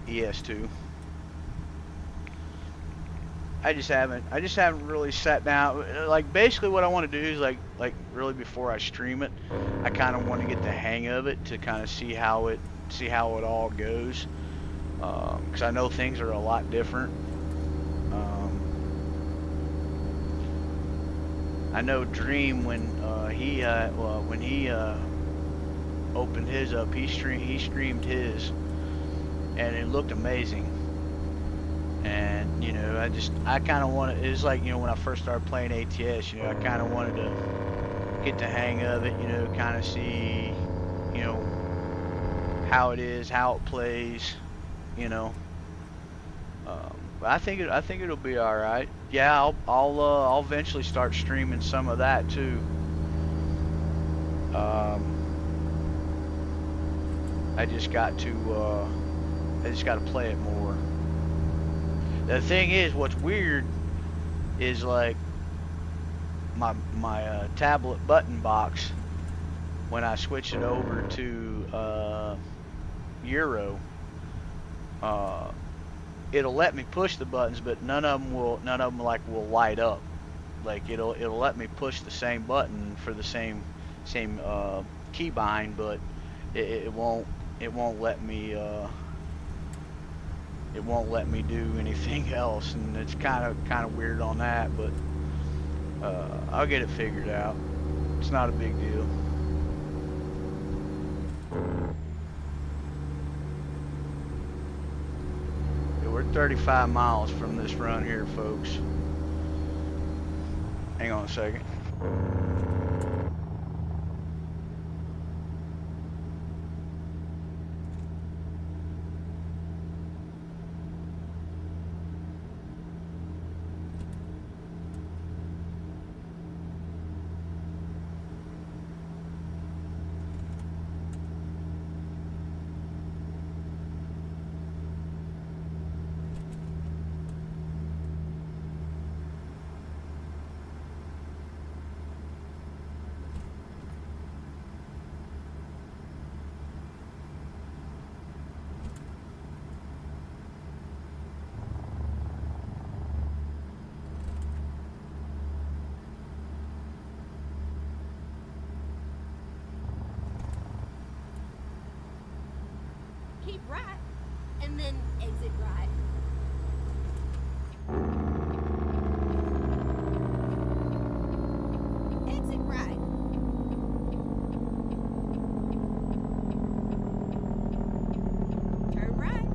ES2. I just haven't really sat down. Like, basically what I want to do is like really before I stream it, I kind of want to get the hang of it to kind of see how it all goes, because I know things are a lot different. I know Dream, when he opened his up, he streamed his, and it looked amazing. And, you know, I kind of wanted, it was like, you know, when I first started playing ATS, you know, I kind of wanted to get the hang of it, you know, kind of see, you know, how it is, how it plays, you know. But I think it'll be all right. Yeah, I'll eventually start streaming some of that too. I just got to play it more. The thing is, what's weird is, like, my tablet button box, when I switch it over to Euro, it'll let me push the buttons, but none of them will light up. Like, it'll let me push the same button for the same keybind, but it won't let me do anything else, and it's kind of weird on that, but I'll get it figured out. It's not a big deal. Yeah, we're 35 miles from this run here, folks. Hang on a second. right, and then exit right. Exit right. Turn right.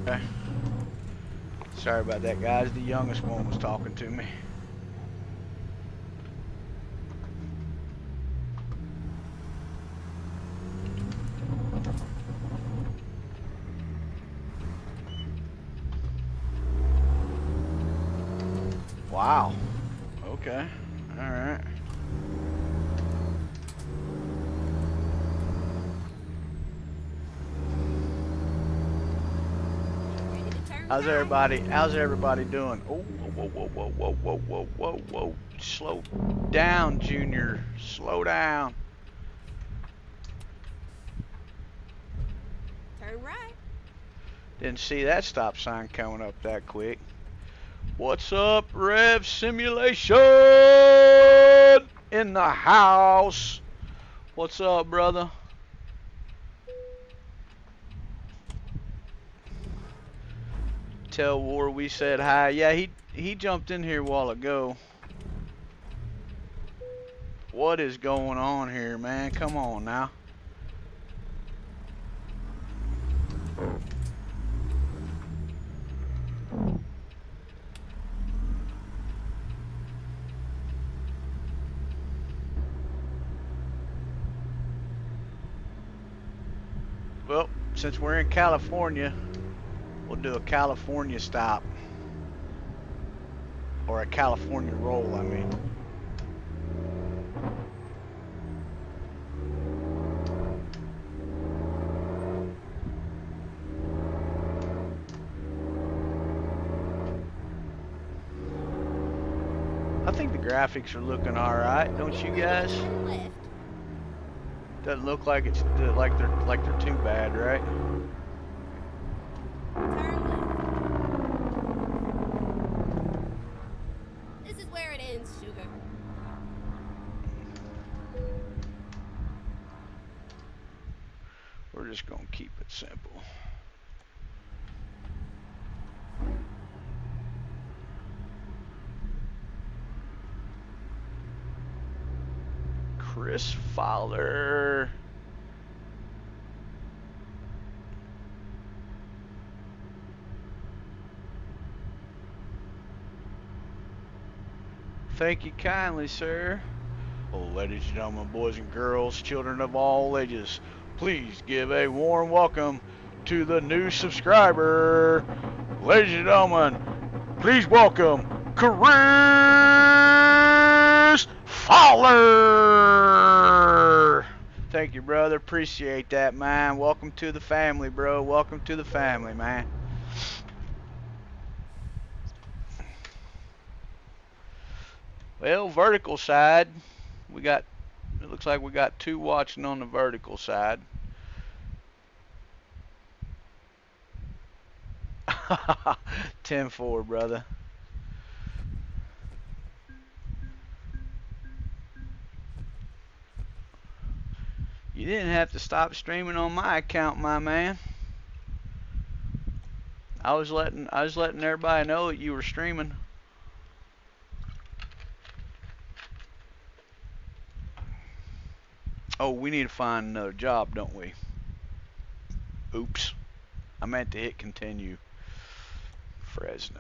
Okay. Sorry about that, guys. The youngest one was talking to me. Wow. Okay. All right. Ready to turn How's right. everybody? How's everybody doing? Oh, whoa, whoa, whoa, whoa, whoa, whoa, whoa, whoa. Slow down, Junior. Slow down. Turn right. Didn't see that stop sign coming up that quick. What's up, Rev Simulation in the house? What's up, brother? Tell War we said hi. Yeah, he jumped in here a while ago. What is going on here, man? Come on now. Well, since we're in California, we'll do a California stop. Or a California roll, I mean. I think the graphics are looking alright, don't you guys? Turn left. Doesn't look like it's like they're too bad, right? Turn left. This is where it ends, sugar. We're just gonna keep it simple. Chris Fowler. Thank you kindly, sir. Oh, ladies and gentlemen, boys and girls, children of all ages, please give a warm welcome to the new subscriber. Ladies and gentlemen, please welcome Chris Fowler. Thank you, brother. Appreciate that, man. Welcome to the family, bro. Welcome to the family, man. Well, vertical side, it looks like we got 2 watching on the vertical side. 10-4, brother. You didn't have to stop streaming on my account, my man. I was letting everybody know that you were streaming. Oh, we need to find another job, don't we? Oops. I meant to hit continue. Fresno.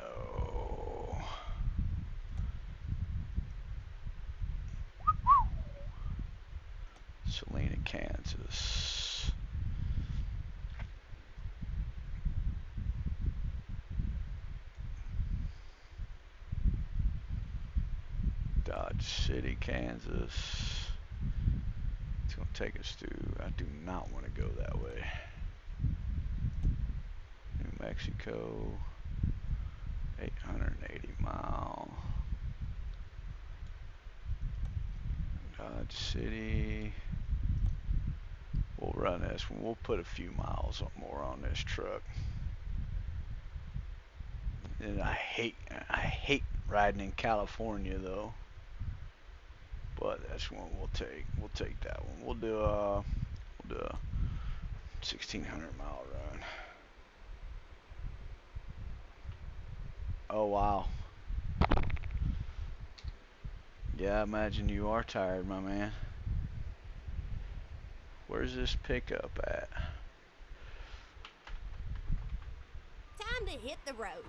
Salina, Kansas. Dodge City, Kansas. It's going to take us through. I do not want to go that way. New Mexico. 880 mile. Dodge City. We'll run this one. We'll put a few miles more on this truck. And I hate riding in California though. But that's one we'll take. We'll take that one. We'll do a 1,600 mile run. Oh wow. Yeah, I imagine you are tired, my man. Where's this pickup at? Time to hit the road.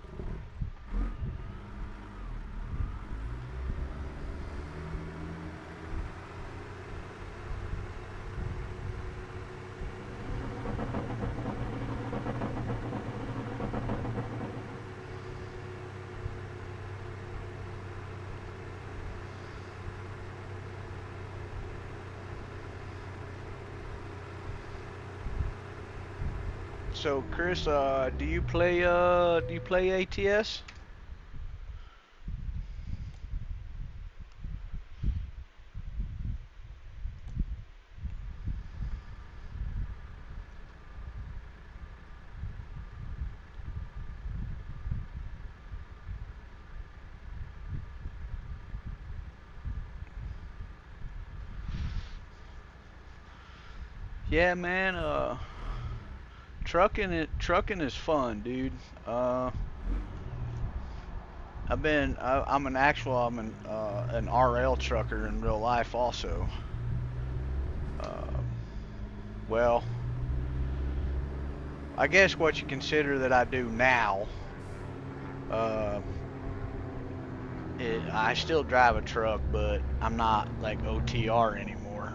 So Chris, do you play ATS? Yeah, man. Trucking is fun, dude. I'm an RL trucker in real life also. Well, I guess what you consider that I do now. I still drive a truck, but I'm not like OTR anymore.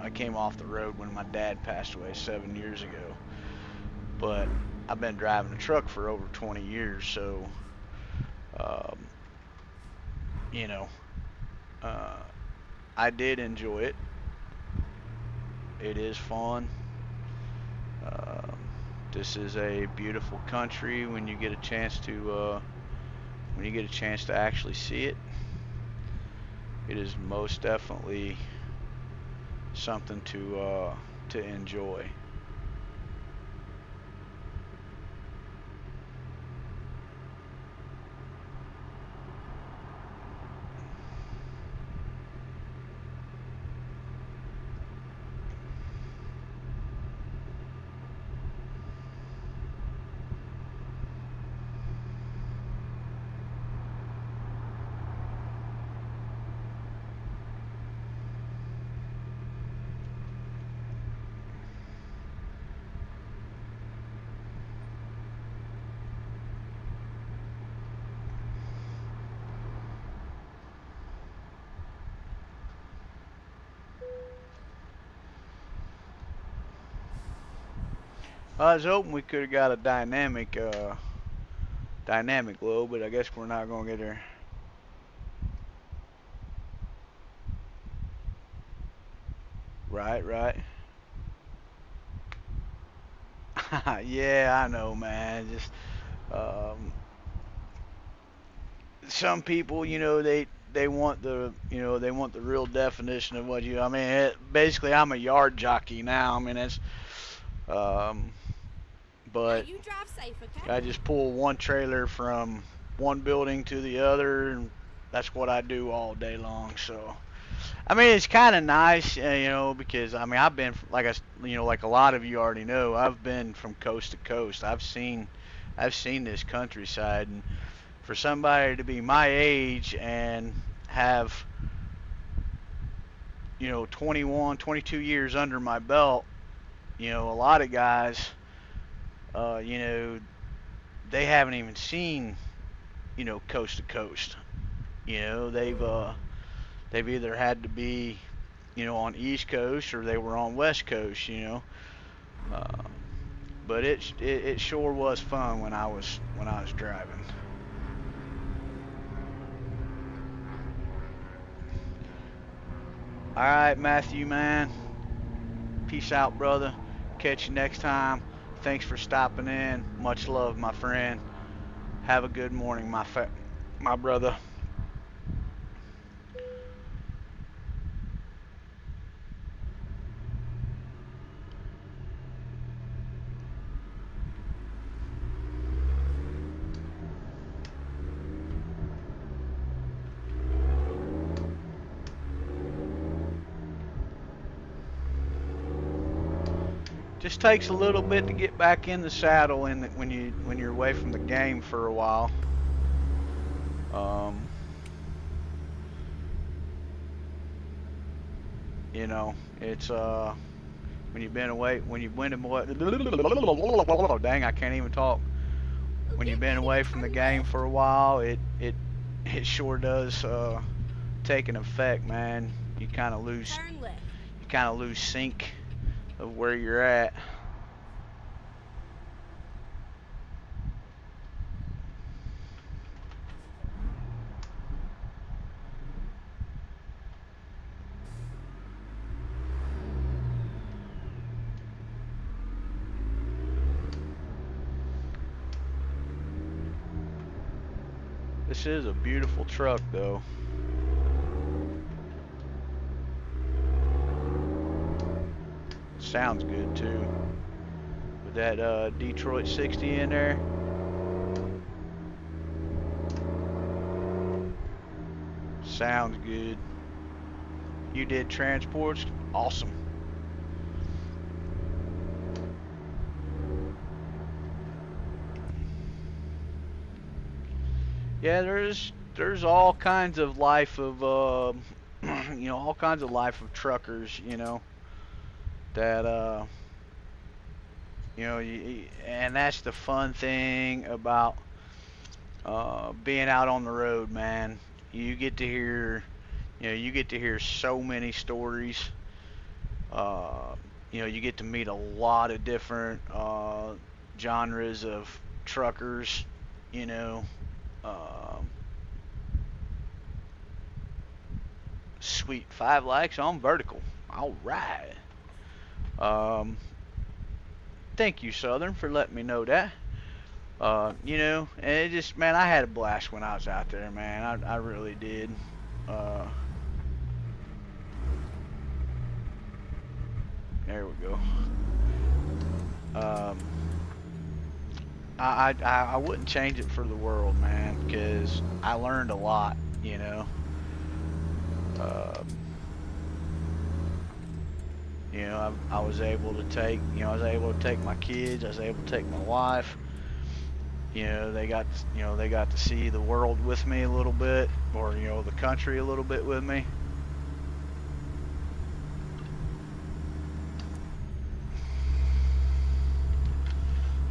I came off the road when my dad passed away 7 years ago. But I've been driving a truck for over 20 years, so you know, I did enjoy it. It is fun. This is a beautiful country when you get a chance to actually see it. It is most definitely something to enjoy. I was hoping we could have got a dynamic low, but I guess we're not gonna get there. Right. Yeah, I know, man. Just some people, they want the real definition of what you. I mean, basically, I'm a yard jockey now. I mean, it's but Hey, you drive safe, okay? I just pull one trailer from one building to the other, and that's what I do all day long. So I mean, it's kind of nice, you know, because I mean, I've been like you know, like a lot of you already know, I've been from coast to coast. I've seen this countryside, and for somebody to be my age and have, you know, 21, 22 years under my belt, you know, a lot of guys, you know, they haven't even seen, you know, coast to coast. You know, they've either had to be, you know, on East Coast or they were on West Coast. You know, uh, but it sure was fun when I was driving. All right, Matthew, man. Peace out, brother. Catch you next time. Thanks for stopping in. Much love, my friend. Have a good morning, my brother. Just takes a little bit to get back in the saddle when you're away from the game for a while. Um, you know, it's when you've been away, dang, I can't even talk. When you've been away from the game for a while, it sure does take an effect, man. You kind of lose sync of where you're at. This is a beautiful truck, though. Sounds good too. With that Detroit 60 in there. Sounds good. You did transports? Awesome. Yeah, there's all kinds of life of you know, all kinds of life of truckers, you know, that you know, and that's the fun thing about being out on the road, man. You get to hear, you know, you get to hear so many stories. You know, you get to meet a lot of different genres of truckers, you know. Sweet, 5 likes on vertical. All right. Thank you, Southern, for letting me know that. You know, and it just, man, I had a blast when I was out there, man. I really did. There we go. I wouldn't change it for the world, man, because I learned a lot, you know. You know, I was able to take, you know, I was able to take my kids, I was able to take my wife. You know, they got to see the world with me a little bit, or, you know, the country a little bit with me.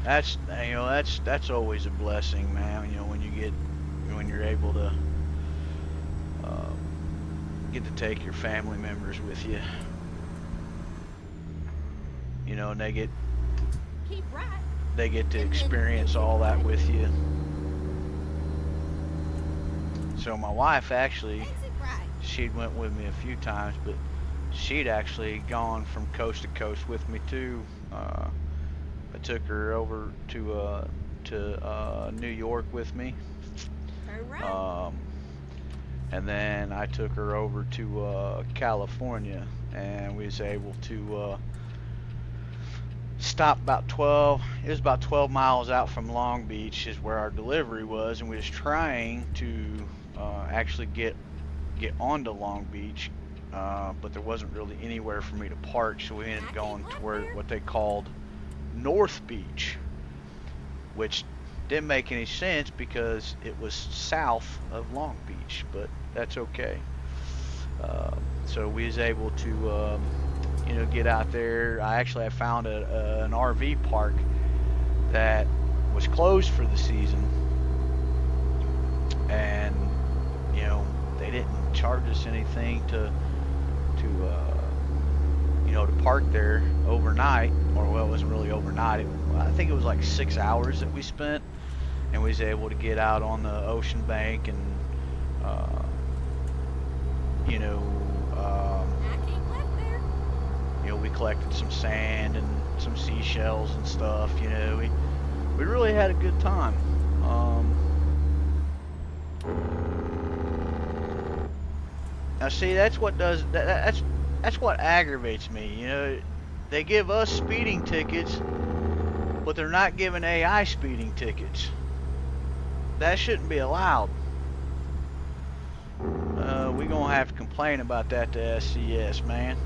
That's, you know, that's always a blessing, man. You know, when you're able to get to take your family members with you. You know, and they get to experience all that with you. So my wife actually, she'd went with me a few times, but she'd actually gone from coast to coast with me too. I took her over to New York with me. And then I took her over to California, and we was able to stop about 12, it was about 12 miles out from Long Beach is where our delivery was, and we was trying to actually get onto Long Beach but there wasn't really anywhere for me to park, so we ended up going to where what they called North Beach, which didn't make any sense because it was south of Long Beach, but that's okay. So we was able to get out there. I found an RV park that was closed for the season, and they didn't charge us anything to park there overnight, or well, it wasn't really overnight. I think it was like 6 hours that we spent, and we was able to get out on the ocean bank and we collected some sand and some seashells and stuff. We really had a good time. Now see, that's what aggravates me. They give us speeding tickets, but they're not giving AI speeding tickets. That shouldn't be allowed. We gonna have to complain about that to SCS, man.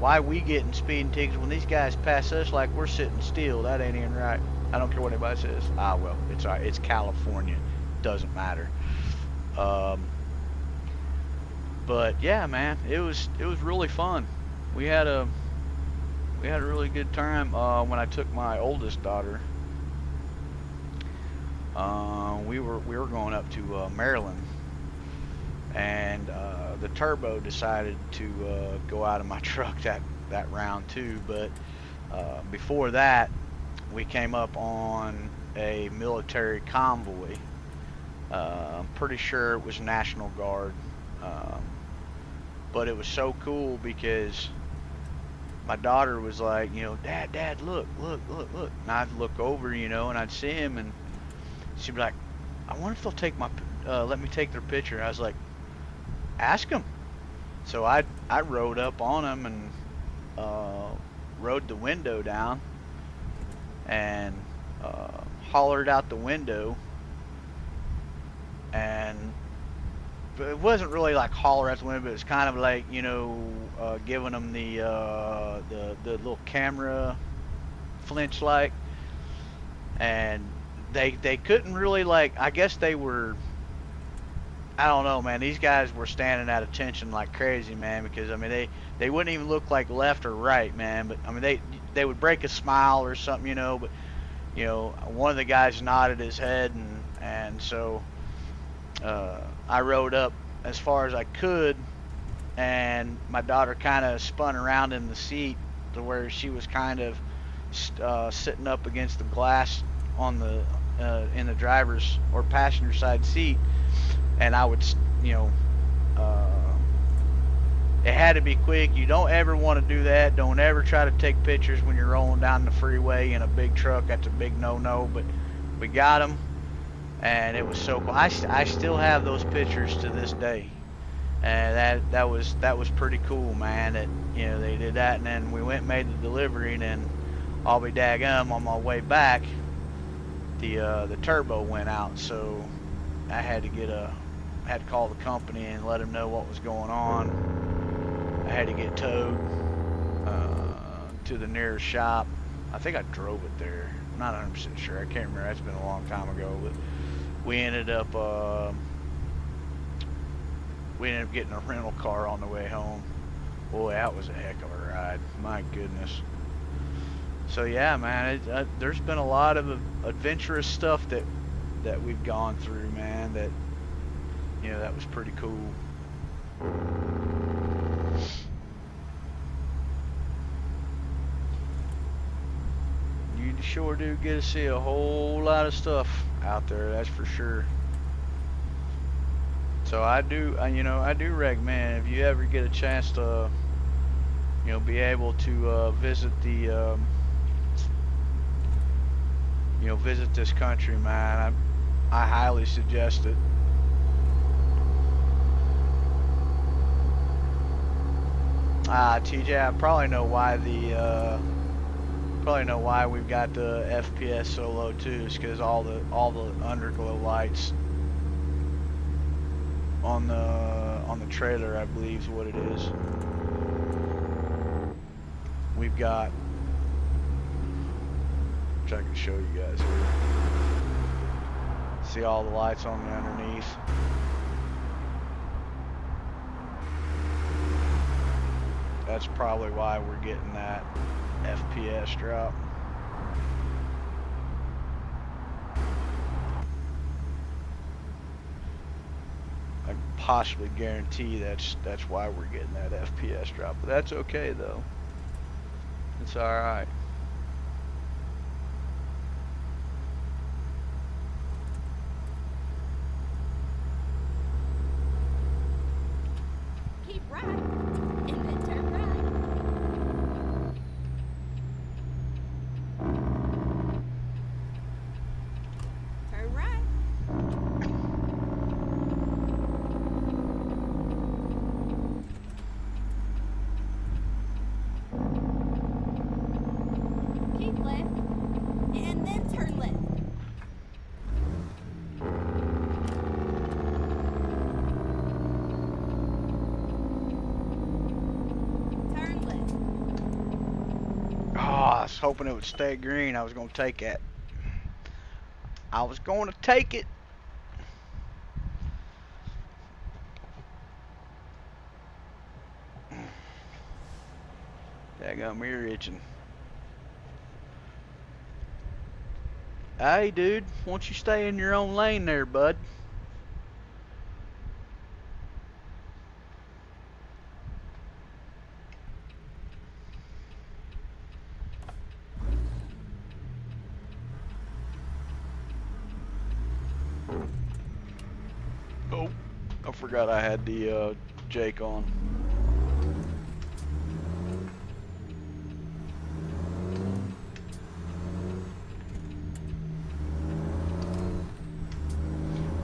Why we getting speeding tickets when these guys pass us like we're sitting still? That ain't even right. I don't care what anybody says. Well, it's California. Doesn't matter. But yeah, man, it was really fun. We had a really good time when I took my oldest daughter. We were going up to Maryland, and the turbo decided to go out of my truck that round too. But before that, we came up on a military convoy. I'm pretty sure it was National Guard. But it was so cool because my daughter was like, Dad, look. And I'd look over, and I'd see him, and she'd be like, I wonder if they'll let me take their picture. I was like, ask them. So I rode up on them and rode the window down and hollered out the window, and it wasn't really like holler at the window, but it's kind of like giving them the little camera flinch like, and they couldn't really, like, I guess they were, I don't know, man. These guys were standing at attention like crazy, man, because I mean they wouldn't even look like left or right, man, but I mean they would break a smile or something, but one of the guys nodded his head, and so I rode up as far as I could, and my daughter kind of spun around in the seat to where she was kind of sitting up against the glass on the in the driver's or passenger side seat, and I would it had to be quick. You don't ever want to do that. Don't ever try to take pictures when you're rolling down the freeway in a big truck. That's a big no-no, but we got them. And it was so cool. I still have those pictures to this day, and that was pretty cool, man. That they did that, and then we went and made the delivery, and then I'll be daggum on my way back, the turbo went out, so I had to call the company and let them know what was going on. I had to get towed to the nearest shop. I think I drove it there. I'm not 100% sure. I can't remember. That's been a long time ago, but we ended up getting a rental car on the way home. Boy, that was a heck of a ride. My goodness. So yeah, man, there's been a lot of adventurous stuff that we've gone through, man. That that was pretty cool. You sure do get to see a whole lot of stuff out there, that's for sure. So I do recommend, if you ever get a chance to be able to visit the visit this country, man, I highly suggest it. TJ, I probably know why we've got the FPS so low too. Is because all the underglow lights on the trailer, I believe is what it is. We've got, which I can show you guys here. See all the lights on the underneath. That's probably why we're getting that FPS drop. I can possibly guarantee that's why we're getting that FPS drop. But that's okay though. It's alright. Keep right, and then turn right. Turn right. Keep left, and then turn left. Turn left. Oh, I was hoping it would stay green. I was going to take it. I was going to take it. That got me itching. Hey, dude, why don't you stay in your own lane there, bud? Oh, I forgot I had the Jake on.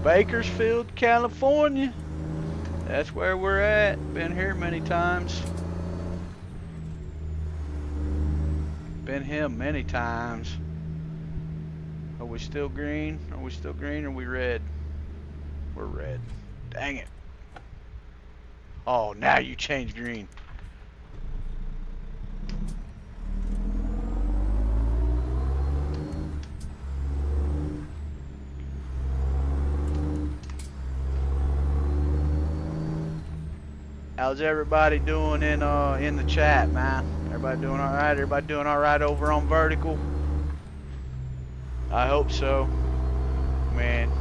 Bakersfield, California. That's where we're at. Been here many times. Been here many times. Are we still green? Are we still green or are we red? We're red. Dang it. Oh, now you change green. How's everybody doing in the chat, man? Everybody doing all right? Everybody doing all right over on vertical? I hope so. Man,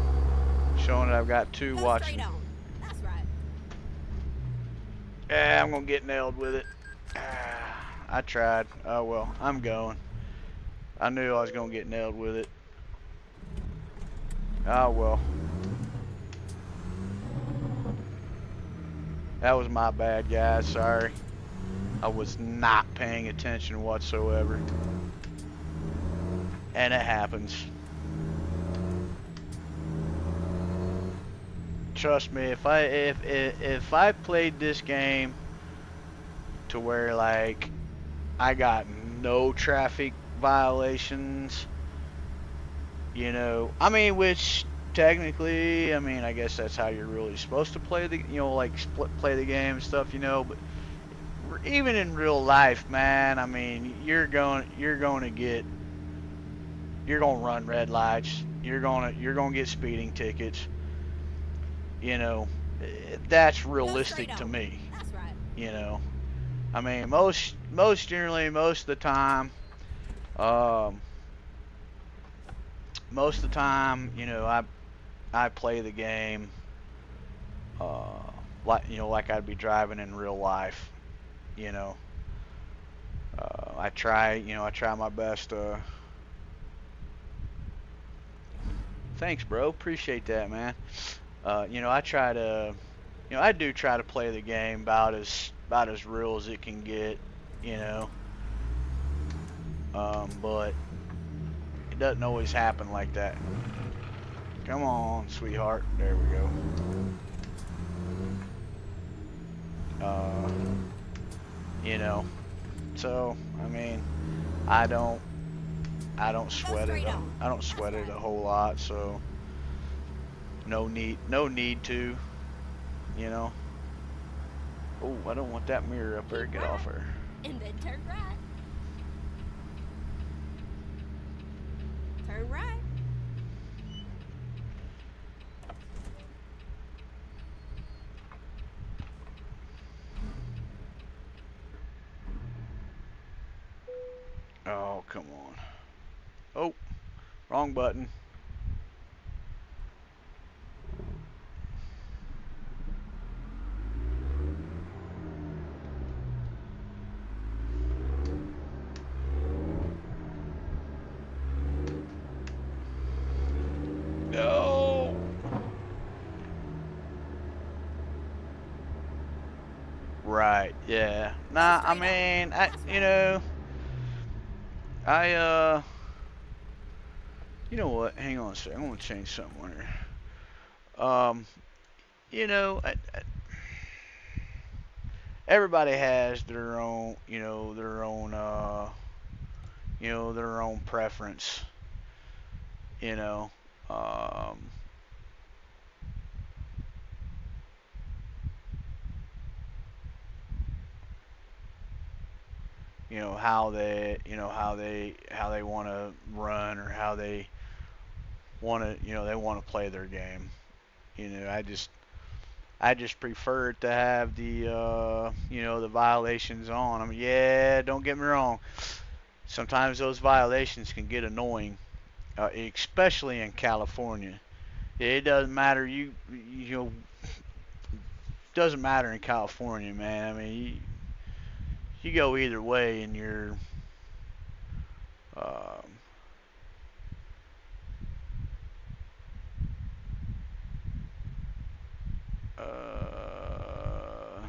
showing that I've got two Go watching. straight on. That's right. Yeah, I'm gonna get nailed with it. I tried. Oh well, I'm going. I knew I was gonna get nailed with it. Oh well. That was my bad, guys. Sorry. I was not paying attention whatsoever. And it happens. Trust me, if I played this game to where like I got no traffic violations, you know, I mean, which technically, I mean, I guess that's how you're really supposed to play the, you know, like play the game and stuff, you know, but even in real life, man, I mean, you're going to run red lights, you're going to get speeding tickets, you know, that's realistic to me. That's right. You know, I mean, most generally, most of the time, you know, I play the game, like, you know, like I'd be driving in real life, you know. I try my best. Thanks, bro. Appreciate that, man. You know, I do try to play the game about as real as it can get, you know. But it doesn't always happen like that. Come on, sweetheart. There we go. You know, so I mean, I don't sweat it. I don't sweat it a whole lot, so no need to. you know. Oh, I don't want that mirror up there. Keep Get right, off her. and then turn right. Turn right. Oh, come on. Oh, wrong button. No. Right, yeah. Nah, I straight on. mean, That's you right. know, you know what? Hang on a second. I want to change something here. You know, everybody has their own, their own preference. You know, um, how they want to run or how they they want to play their game. I just prefer to have the violations on. I mean, yeah, don't get me wrong. Sometimes those violations can get annoying, especially in California. It doesn't matter. Doesn't matter in California, man. I mean, you go either way, and you're um, uh,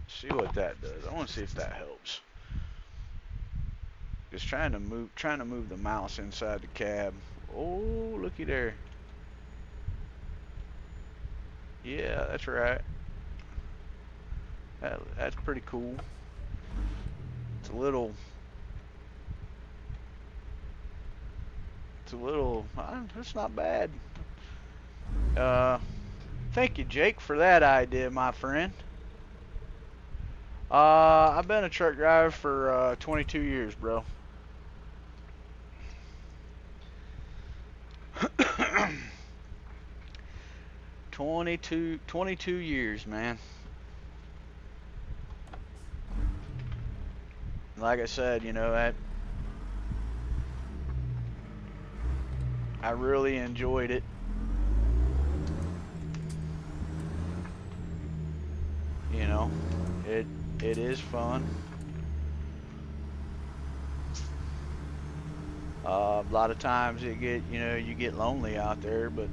see what that does. I want to see if that helps. Just trying to move the mouse inside the cab. Oh, looky there. Yeah, that's right. That's pretty cool. It's a little. That's not bad. Uh, Thank you, Jake, for that idea, my friend. I've been a truck driver for 22 years, bro. 22 years, man. Like I said, I really enjoyed it. You know, it is fun. A lot of times you get lonely out there, but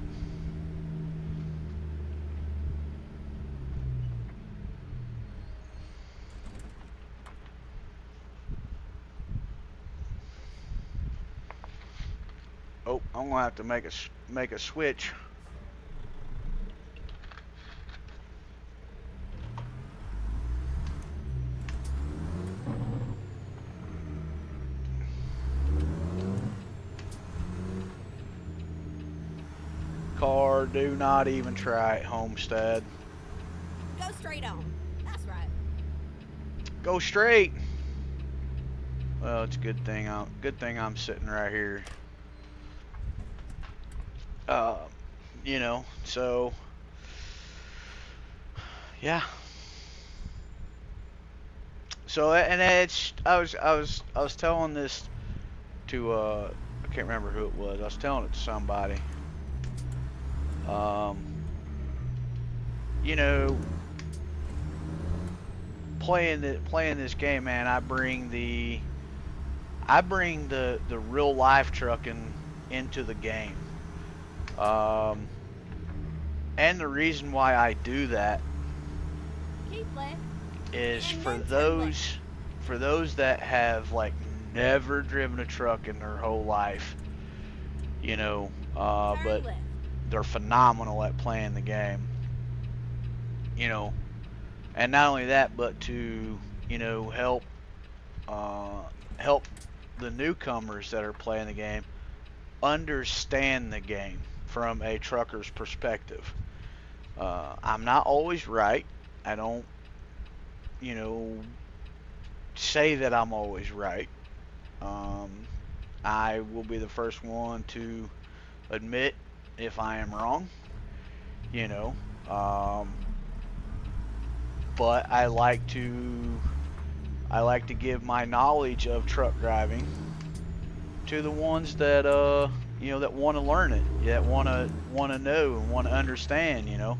oh, I'm gonna have to make a switch. Car, do not even try it, Homestead. Go straight on. That's right. Go straight. Well, it's a good thing I'm sitting right here. Uh, so yeah. So and it's I was telling this to I can't remember who it was. I was telling it to somebody. Um, you know, playing this game, man, I bring the real life trucking into the game. And the reason why I do that Keep left. is And for then turn left. those that have like never driven a truck in their whole life, Turn but left. they're phenomenal at playing the game, and not only that, but to help help the newcomers that are playing the game understand the game from a trucker's perspective. I'm not always right. I don't, you know, say that I'm always right. Um, I will be the first one to admit if I am wrong, you know. But I like to give my knowledge of truck driving to the ones that you know, that want to learn it, that want to know and want to understand, you know,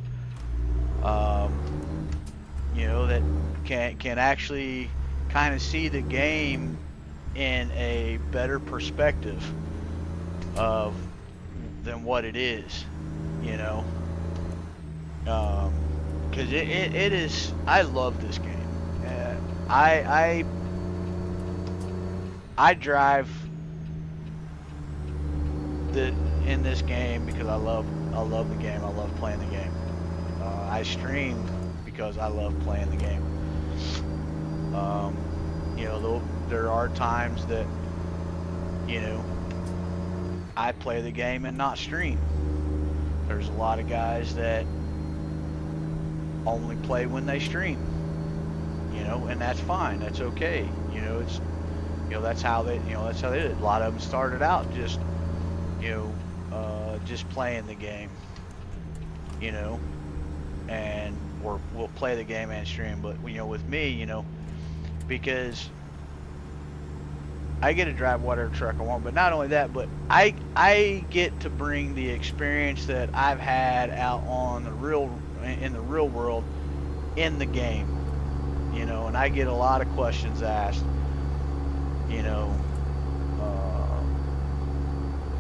that can actually kind of see the game in a better perspective of than what it is, you know. Because it is, I love this game. I drive in this game because I love the game. I love playing the game. I stream because I love playing the game. You know, there are times that, you know, I play the game and not stream. There's a lot of guys that only play when they stream, you know, and that's fine. That's okay. You know, it's, you know, that's how they did it. A lot of them started out just, you know, just playing the game, you know, and or we'll play the game and stream. But, you know, with me, you know, because I get to drive whatever truck I want, but not only that, but I get to bring the experience that I've had out on in the real world in the game, you know, and I get a lot of questions asked, you know,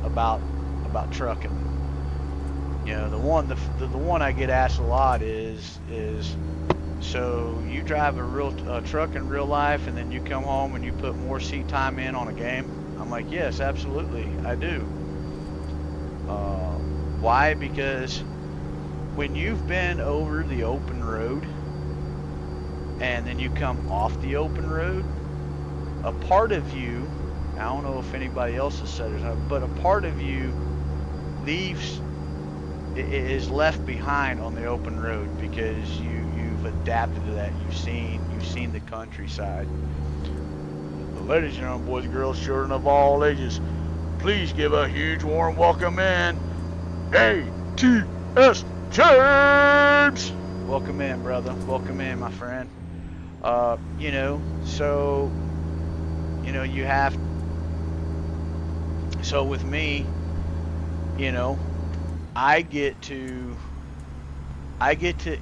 about trucking. You know, the one I get asked a lot is so you drive a truck in real life and then you come home and you put more seat time in on a game? I'm like, yes, absolutely, I do. Why? Because when you've been over the open road and then you come off the open road, a part of you, I don't know if anybody else has said it, but a part of you is left behind on the open road because you've adapted to that. You've seen the countryside. Ladies and gentlemen, boys and girls, children of all ages, please give a huge warm welcome in ATS James. Welcome in, brother. Welcome in, my friend. You know, so, you know, you have, so with me, you know, I get to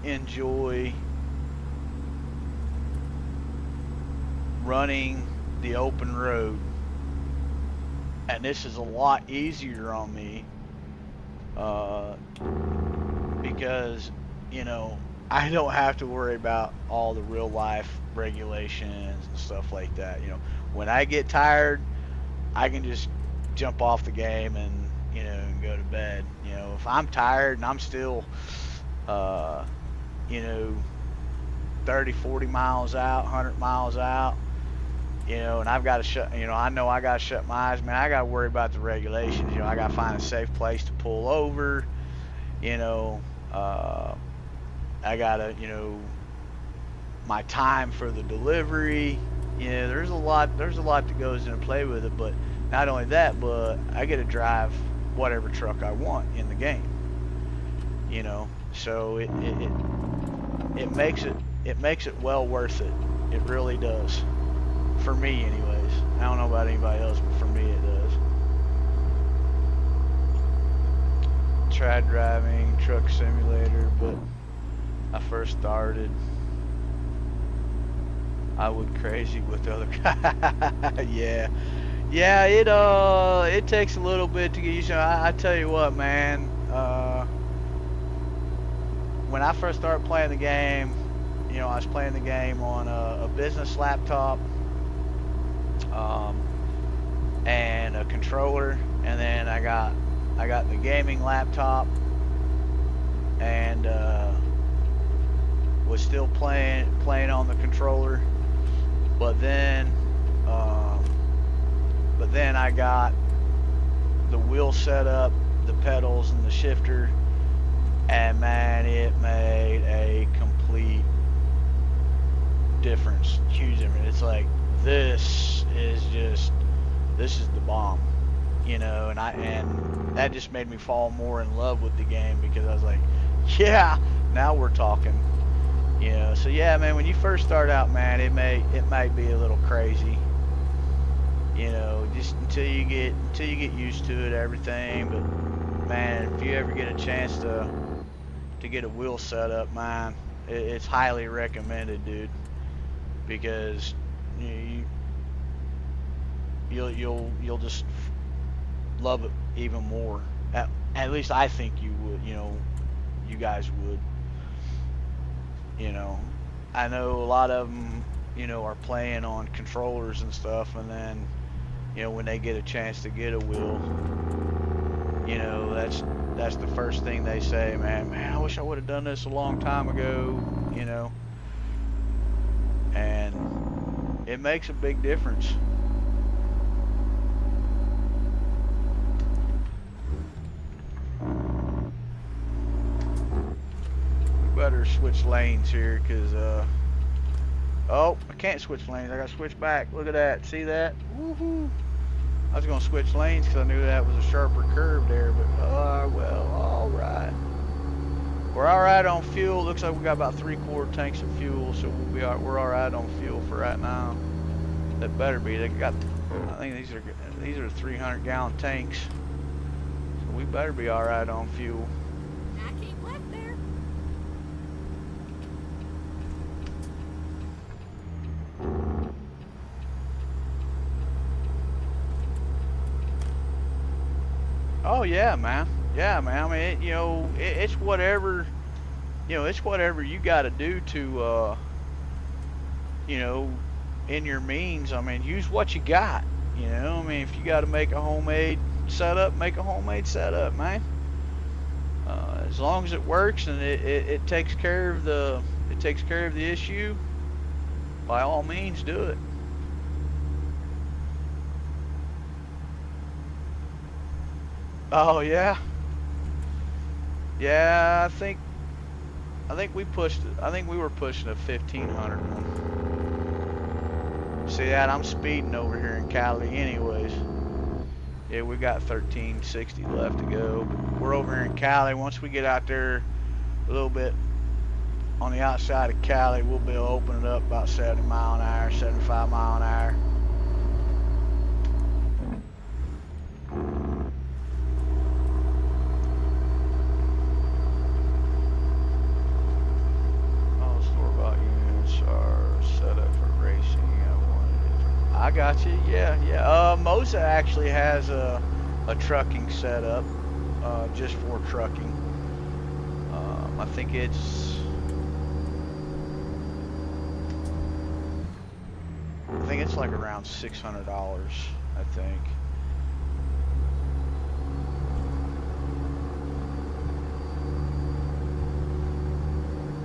enjoy running the open road, and this is a lot easier on me because, you know, I don't have to worry about all the real life regulations and stuff like that. You know, when I get tired, I can just jump off the game and, you know, and go to bed. You know, if I'm tired and I'm still, you know, 30, 40 miles out, 100 miles out, you know, and I've got to shut, you know, I know I got to shut my eyes, man, I got to worry about the regulations. You know, I got to find a safe place to pull over, you know, I got to, you know, my time for the delivery, you know, there's a lot that goes into play with it. But not only that, but I get to drive whatever truck I want in the game, you know, so it makes it well worth it. It really does, for me anyways. I don't know about anybody else, but for me it does. Tried driving Truck Simulator, but I first started, I went crazy with the other guy. Yeah, it takes a little bit to get used to. I tell you what, man, when I first started playing the game, you know, I was playing the game on a business laptop, and a controller, and then I got the gaming laptop, and was still playing on the controller. But then But then I got the wheel set up, the pedals and the shifter, and man, it made a complete difference. Huge difference. It's like, this is the bomb, you know. And that just made me fall more in love with the game, because I was like, yeah, now we're talking, you know. So yeah, man, when you first start out, man, it might be a little crazy, you know, just until you get used to it, everything. But man, if you ever get a chance to get a wheel set up, man, it's highly recommended, dude, because you'll just love it even more. At least I think you would, you know, you guys would, you know. I know a lot of them, you know, are playing on controllers and stuff, and then, you know, when they get a chance to get a wheel, you know, that's the first thing they say, man, I wish I would have done this a long time ago, you know. And it makes a big difference. We better switch lanes here, because oh, I can't switch lanes. I gotta switch back. Look at that. See that? Woohoo! I was gonna switch lanes because I knew that was a sharper curve there, but well, all right. We're all right on fuel. Looks like we got about 3/4 tanks of fuel, so we're all right on fuel for right now. That better be. They got, I think these are 300-gallon tanks, so we better be all right on fuel. I keep left there. Oh yeah, man. Yeah, man. I mean, you know, it's whatever, you know, it's whatever you got to do to, you know, in your means. I mean, use what you got. You know, I mean, if you got to make a homemade setup, make a homemade setup, man. As long as it works and it takes care of the issue, by all means, do it. Oh yeah. Yeah, I think we pushed it. I think we were pushing a 1500 one. See that? I'm speeding over here in Cali anyways. Yeah, we got 1360 left to go. But we're over here in Cali. Once we get out there a little bit on the outside of Cali, we'll be able to open it up about 70 mile an hour, 75 mile an hour. I got you. Yeah. Mosa actually has a trucking setup just for trucking. I think it's like around $600. I think.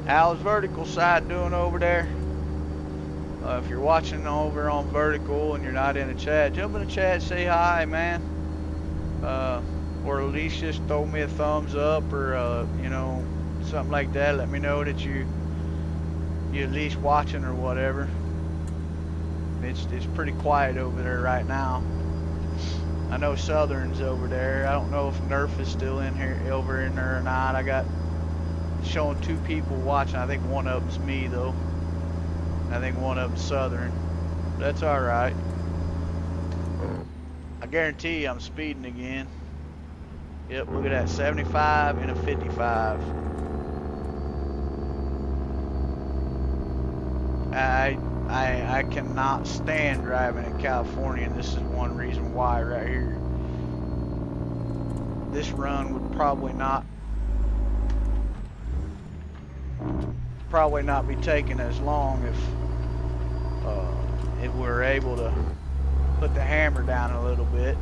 How's Vertical Side doing over there? If you're watching over on Vertical and you're not in the chat, jump in the chat, say hi, man. Or at least just throw me a thumbs up, or you know, something like that. Let me know that you're at least watching or whatever. It's pretty quiet over there right now. I know Southern's over there. I don't know if Nerf is still in here, over in there or not. I got showing 2 people watching. I think one of them's me though. I think one of them's Southern. That's all right. I guarantee you I'm speeding again. Yep, look at that, 75 and a 55. I cannot stand driving in California, and this is one reason why right here. This run would probably not be taking as long if we were able to put the hammer down a little bit.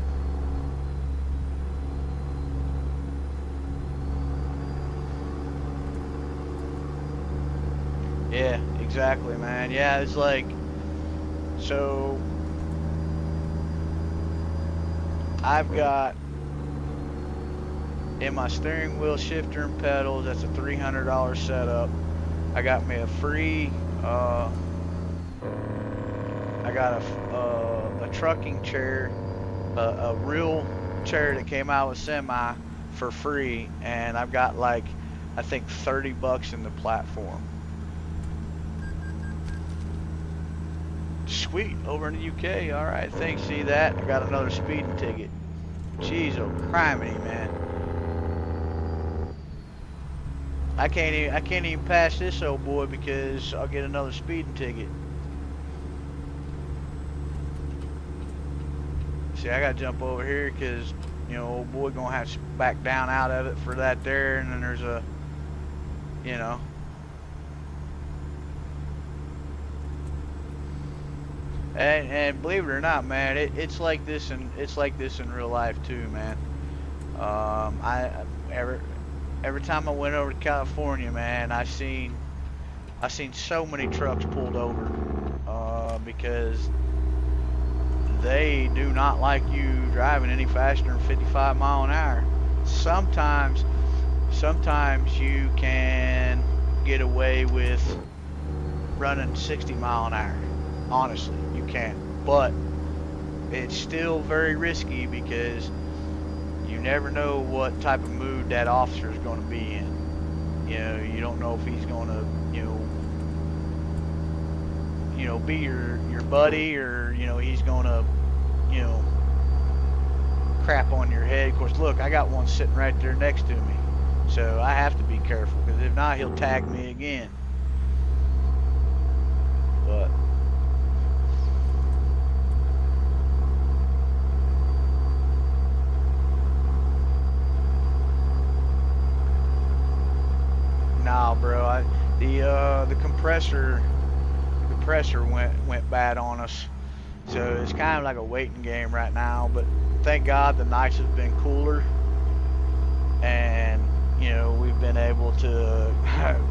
Yeah, exactly, man. Yeah, it's like, so I've got in my steering wheel, shifter, and pedals, that's a $300 setup. I got me a free, I got a trucking chair, a real chair that came out with semi for free, and I've got like, I think 30 bucks in the platform. Sweet, over in the UK. All right, thanks. See that? I got another speeding ticket. Jeez, oh criminy, man. I can't even pass this old boy because I'll get another speeding ticket. See, I gotta jump over here because, you know, old boy gonna have to back down out of it for that there, and then there's a, you know. And believe it or not, man, it's like this in real life too, man. Every time I went over to California, man, I seen so many trucks pulled over because they do not like you driving any faster than 55 mile an hour. Sometimes you can get away with running 60 mile an hour. Honestly, you can, but it's still very risky because you never know what type of mood that officer is going to be in. You know, you don't know if he's going to, be your buddy, or he's going to, crap on your head. Of course, look, I got one sitting right there next to me, so I have to be careful because if not, he'll tag me again. But nah, bro, the compressor went bad on us, so it's kind of like a waiting game right now. But thank God the nights have been cooler, and we've been able to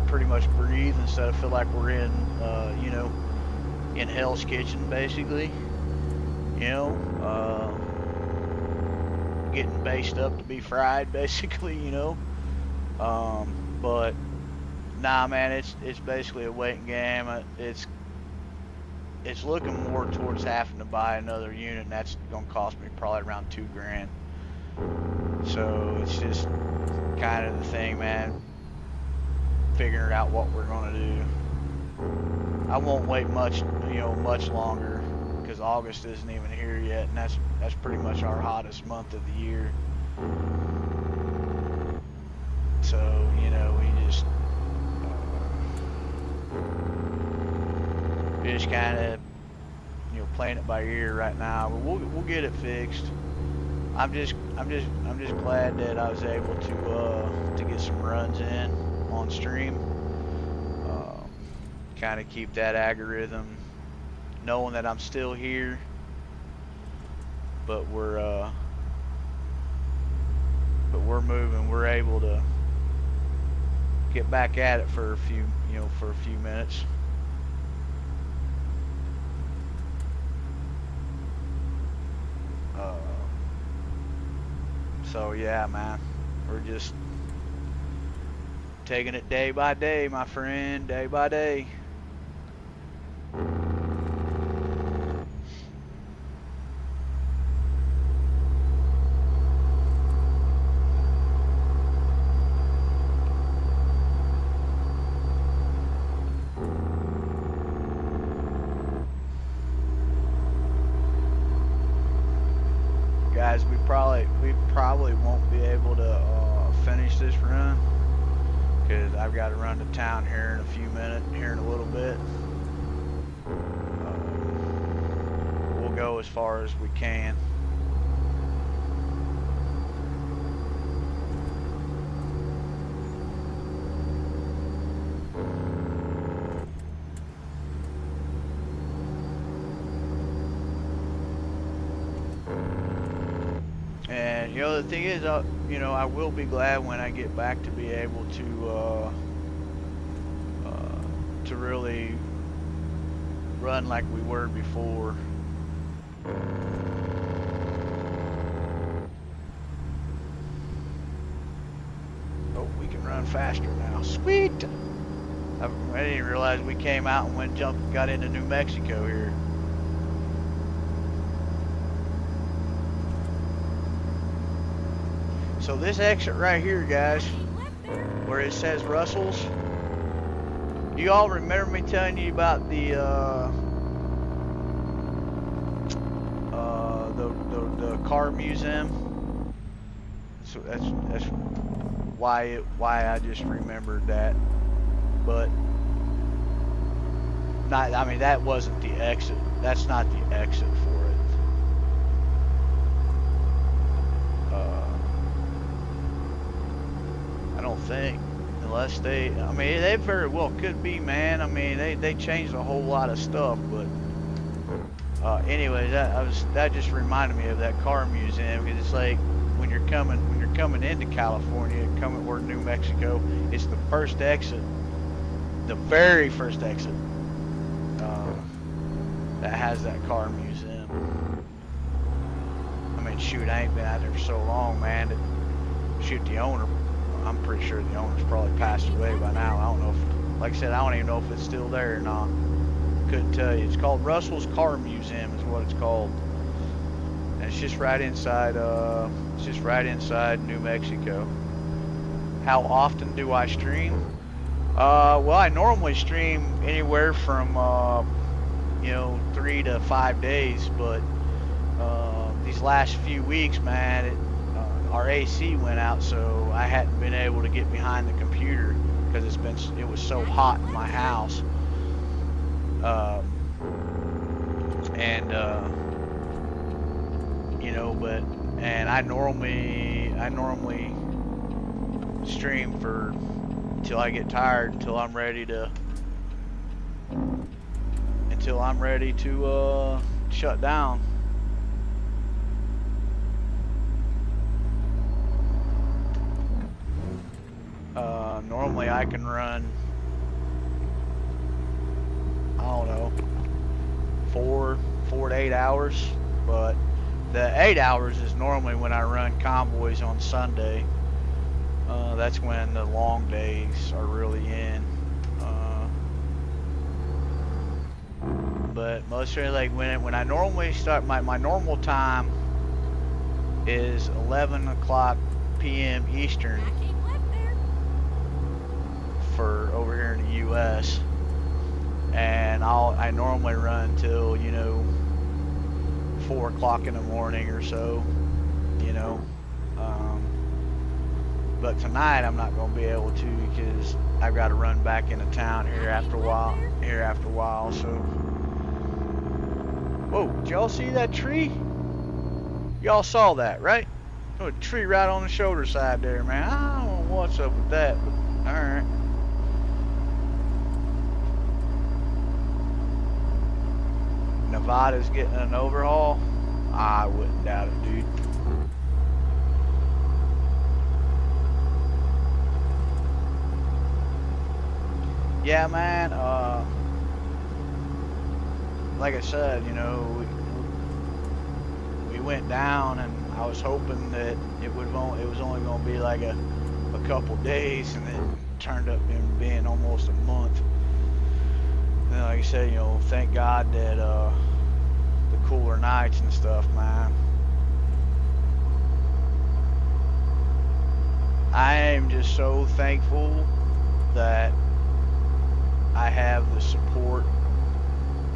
pretty much breathe instead of feel like we're in in Hell's Kitchen, basically. Getting based up to be fried, basically. But nah, man, it's basically a waiting game. It's looking more towards having to buy another unit, and that's gonna cost me probably around $2,000. So it's just kind of the thing, man. Figuring out what we're gonna do. I won't wait much longer because August isn't even here yet, and that's pretty much our hottest month of the year. So we just kind of playing it by ear right now, but we'll get it fixed. I'm just glad that I was able to get some runs in on stream. Kind of keep that algorithm knowing that I'm still here, but we're moving. We're able to get back at it for a few minutes. So yeah, man, we're just taking it day by day, my friend, day by day. Guys, we probably won't be able to finish this run because I've got to run to town here in a few minutes, here in a little bit. We'll go as far as we can. And the thing is, I will be glad when I get back to be able to really run like we were before. run faster now. Sweet. I didn't even realize we came out and got into New Mexico here. So this exit right here, guys, where it says Russell's, you all remember me telling you about the car museum? So that's why I just remembered that. But not, I mean, that wasn't the exit. That's not the exit for it. I don't think, unless I mean, they very well could be, man. I mean, they changed a whole lot of stuff, but anyway, that just reminded me of that car museum, because it's like when you're coming into California, coming toward New Mexico, it's the first exit, the very first exit that has that car museum. I mean, shoot, I ain't been out there for so long, man. Shoot, the owner, I'm pretty sure the owner's probably passed away by now. I don't know if, like I said, I don't even know if it's still there or not. Couldn't tell you. It's called Russell's Car Museum is what it's called. And it's just right inside New Mexico. How often do I stream? Well, I normally stream anywhere from 3 to 5 days, but these last few weeks, man, our AC went out, so I hadn't been able to get behind the computer because it was so hot in my house. And I normally stream until I get tired, until I'm ready to shut down. Normally I can run, I don't know, 4 to 8 hours, but the 8 hours is normally when I run Convoys on Sunday. That's when the long days are really in. But mostly, like, when I normally start, my normal time is 11 o'clock p.m. Eastern for over here in the U.S. And I normally run till 4 o'clock in the morning or so, but tonight I'm not going to be able to, because I've got to run back into town here after a while. So, whoa, did y'all see that tree? Y'all saw that, right? Oh, a tree right on the shoulder side there, man. I don't know what's up with that, but all right. Nevada's getting an overhaul. I wouldn't doubt it, dude. Yeah, man. Like I said, we went down, and I was hoping that it was only going to be like a couple days, and it turned up being almost a month. And like I said, thank God that the cooler nights and stuff, man. I am just so thankful that I have the support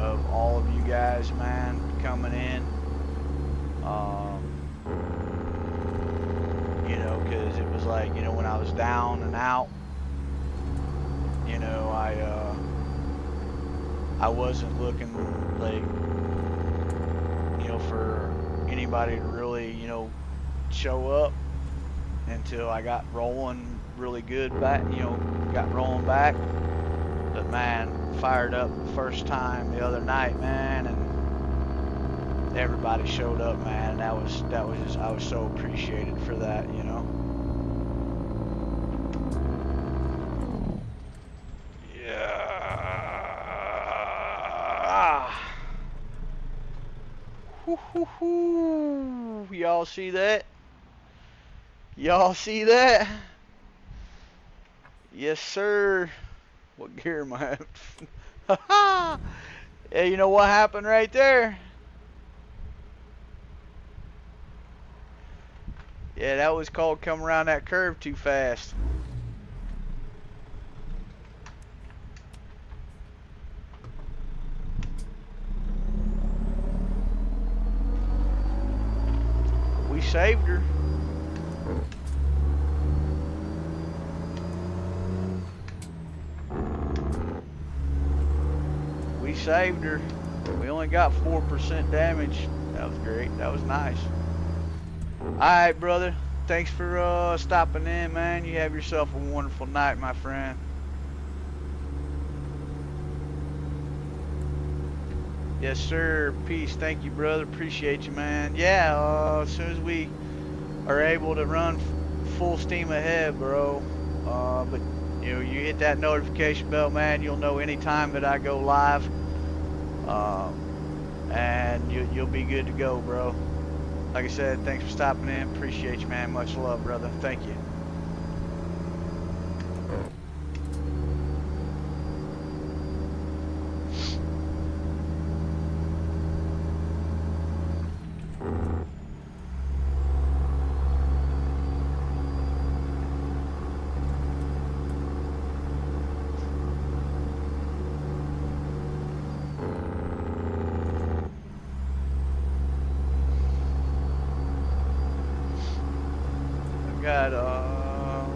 of all of you guys, man, coming in. Because it was like, when I was down and out, I wasn't looking like, for anybody to really, show up until I got rolling really good back, got rolling back. But man, fired up the first time the other night, man, and everybody showed up, man, and that was just, I was so appreciated for that, Y'all see that? Y'all see that? Yes, sir. What gear am I at? Ha ha! Yeah, you know what happened right there? Yeah, that was called coming around that curve too fast. We saved her. We saved her. We only got 4% damage. That was great. That was nice. Alright, brother. Thanks for stopping in, man. You have yourself a wonderful night, my friend. Yes, sir. Peace. Thank you, brother. Appreciate you, man. Yeah, as soon as we are able to run full steam ahead, bro. But you hit that notification bell, man. You'll know anytime that I go live, and you'll be good to go, bro. Like I said, thanks for stopping in. Appreciate you, man. Much love, brother. Thank you.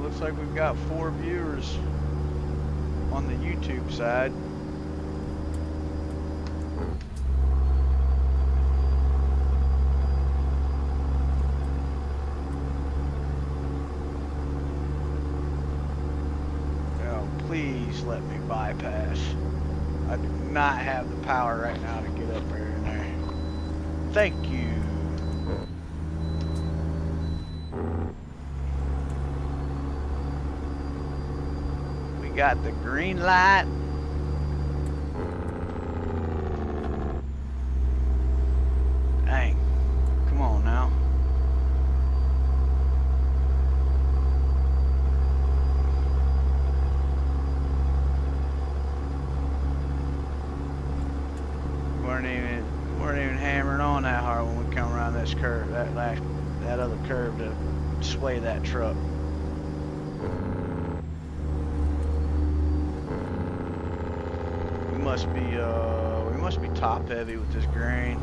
Looks like we've got 4 viewers on the YouTube side. Oh, please let me bypass. I do not have the power right now to get up there and there. Thank you. Got the green light. Dang. Come on now. Weren't even hammering on that hard when we come around this curve, that other curve to sway that truck. We must be top heavy with this grain.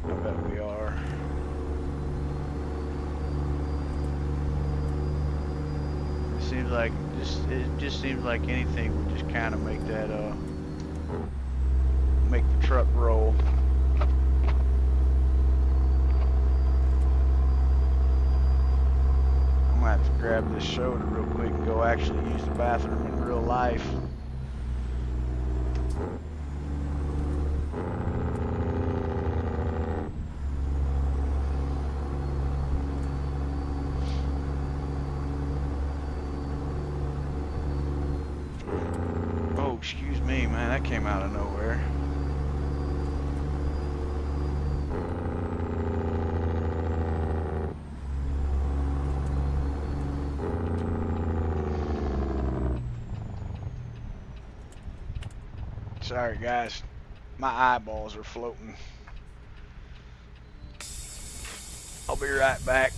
I bet we are. It just seems like anything would just kind of make that make the truck roll. I'm gonna have to grab this soda real quick and go actually use the bathroom in real life. Oh, excuse me, man, that came out of nowhere. Sorry guys, my eyeballs are floating. I'll be right back.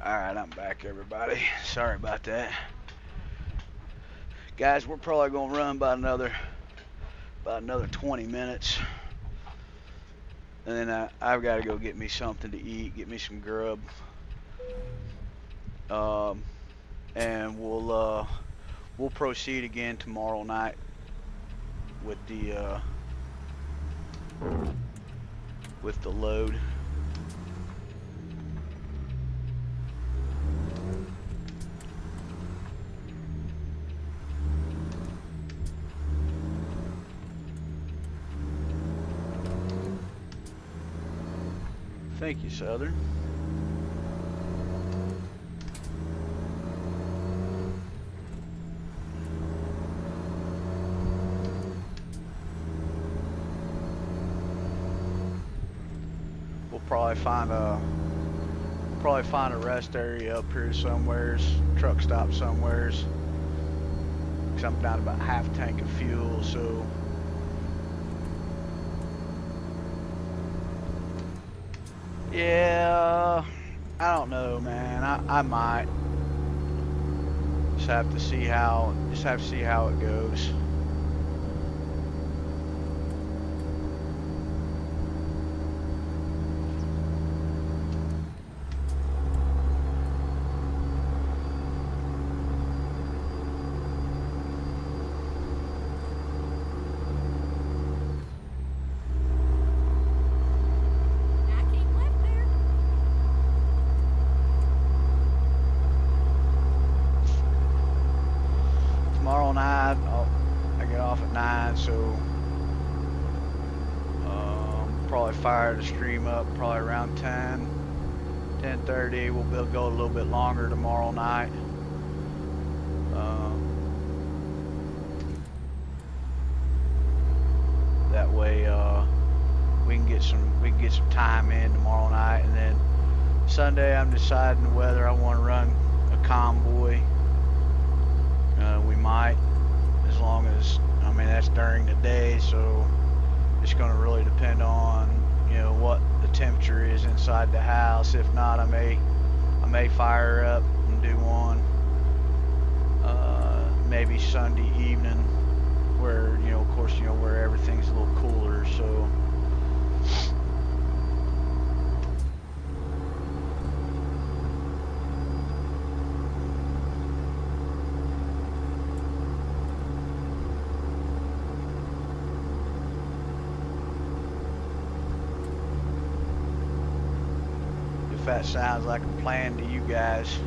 Alright, I'm back, everybody. Sorry about that. Guys, we're probably going to run about another 20 minutes. And then I've got to go get me something to eat, get me some grub. And we'll proceed again tomorrow night with the load. Thank you, Southern. We'll probably find a rest area up here somewheres, truck stop somewheres. Cause I'm down about half a tank of fuel, so. Yeah, I don't know, man. I might just have to see how it goes. Tomorrow night, I get off at 9, so probably fire the stream up probably around 10:30. We'll be able to go a little bit longer tomorrow night. That way we can get some time in tomorrow night, and then Sunday I'm deciding whether I want to run a convoy. We might, as long as, I mean, that's during the day, so it's going to really depend on, you know, what the temperature is inside the house. If not, I may fire up and do one maybe Sunday evening, where, you know, of course, you know, where everything's a little cooler, so. If that sounds like a plan to you guys.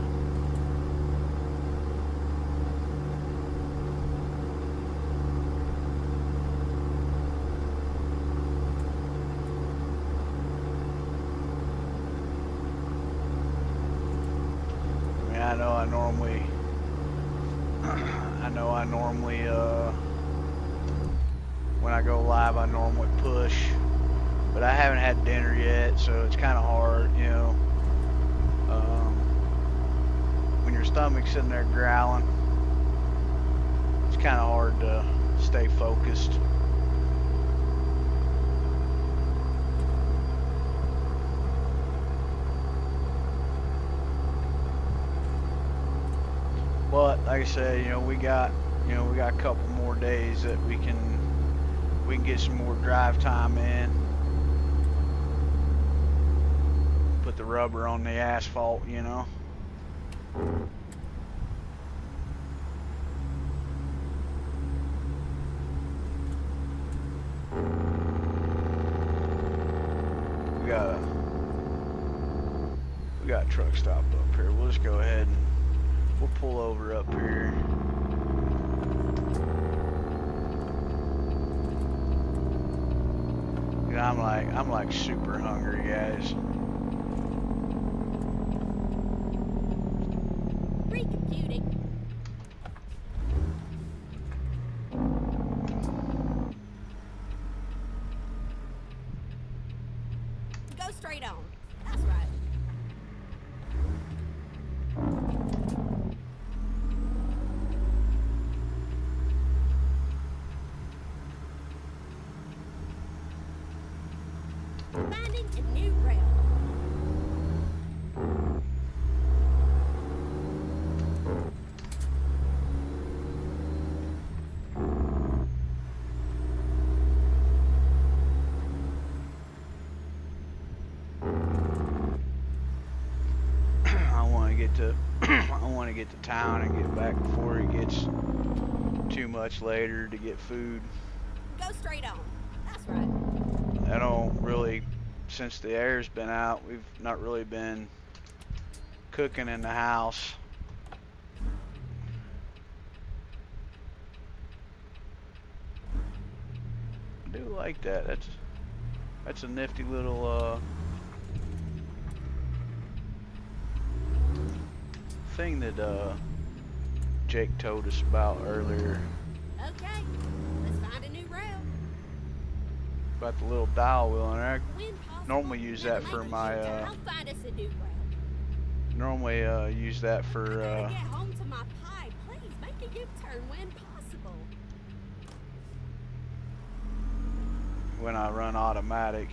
I mean, I know I normally when I go live, I normally push, but I haven't had dinner yet, so it's kind of hard, you know. When your stomach's sitting there growling, it's kind of hard to stay focused. But like I said, you know, we got a couple more days that we can get some more drive time in. Put the rubber on the asphalt, you know. We got a truck stop up here. We'll just go ahead and we'll pull over up here. And I'm like super hungry, guys. Recomputing. Go straight on. That's right. Finding a new route. to I want to get to town and get back before it gets too much later to get food. Go straight on. That's right. I don't really, since the air's been out, we've not really been cooking in the house. I do like that. That's a nifty little thing that Jake told us about earlier Okay, let's find a new route. about the little dial wheel, and I When possible, normally use never that for make a my U-turn. I'll find us a new route. normally use that I for gotta get home to my pie. Please make a U-turn when possible. when I run automatic.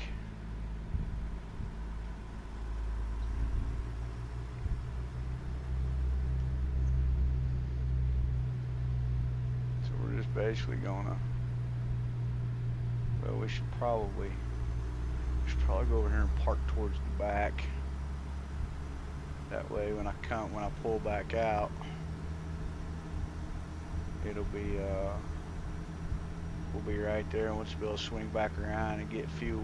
So we're just basically gonna, well, we should probably go over here and park towards the back. That way when I pull back out, it'll be we'll be right there, and we'll just be able to swing back around and get fuel.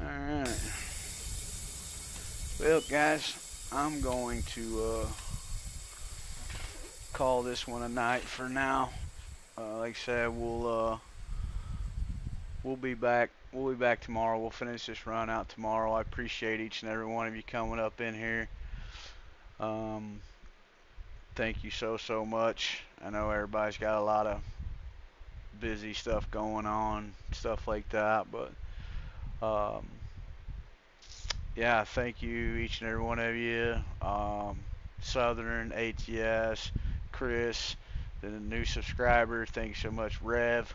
Alright. Well, guys, I'm going to call this one a night for now. Like I said, we'll be back. We'll be back tomorrow. We'll finish this run out tomorrow. I appreciate each and every one of you coming up in here. Thank you so much. I know everybody's got a lot of busy stuff going on, stuff like that, but yeah, thank you each and every one of you. Southern, ATS, Chris, the new subscriber, thank you so much. Rev,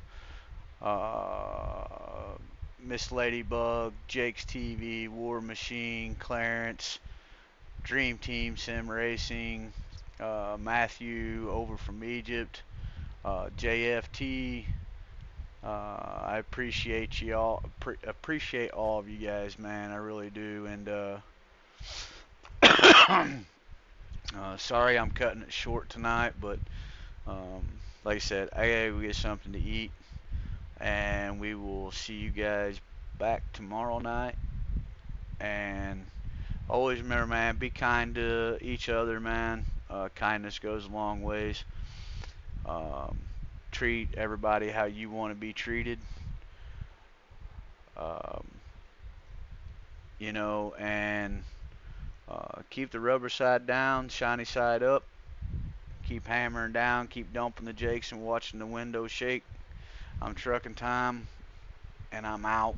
Miss Ladybug, Jake's TV, War Machine, Clarence, Dream Team Sim Racing, Matthew over from Egypt, JFT. I appreciate you all. Appreciate all of you guys, man. I really do. And sorry I'm cutting it short tonight, but like I said, I gotta go get something to eat, and we will see you guys back tomorrow night. And always remember, man, be kind to each other, man. Kindness goes a long ways. Treat everybody how you want to be treated. You know, and keep the rubber side down, shiny side up. Keep hammering down, keep dumping the jakes and watching the windows shake. I'm Trucking Time, and I'm out.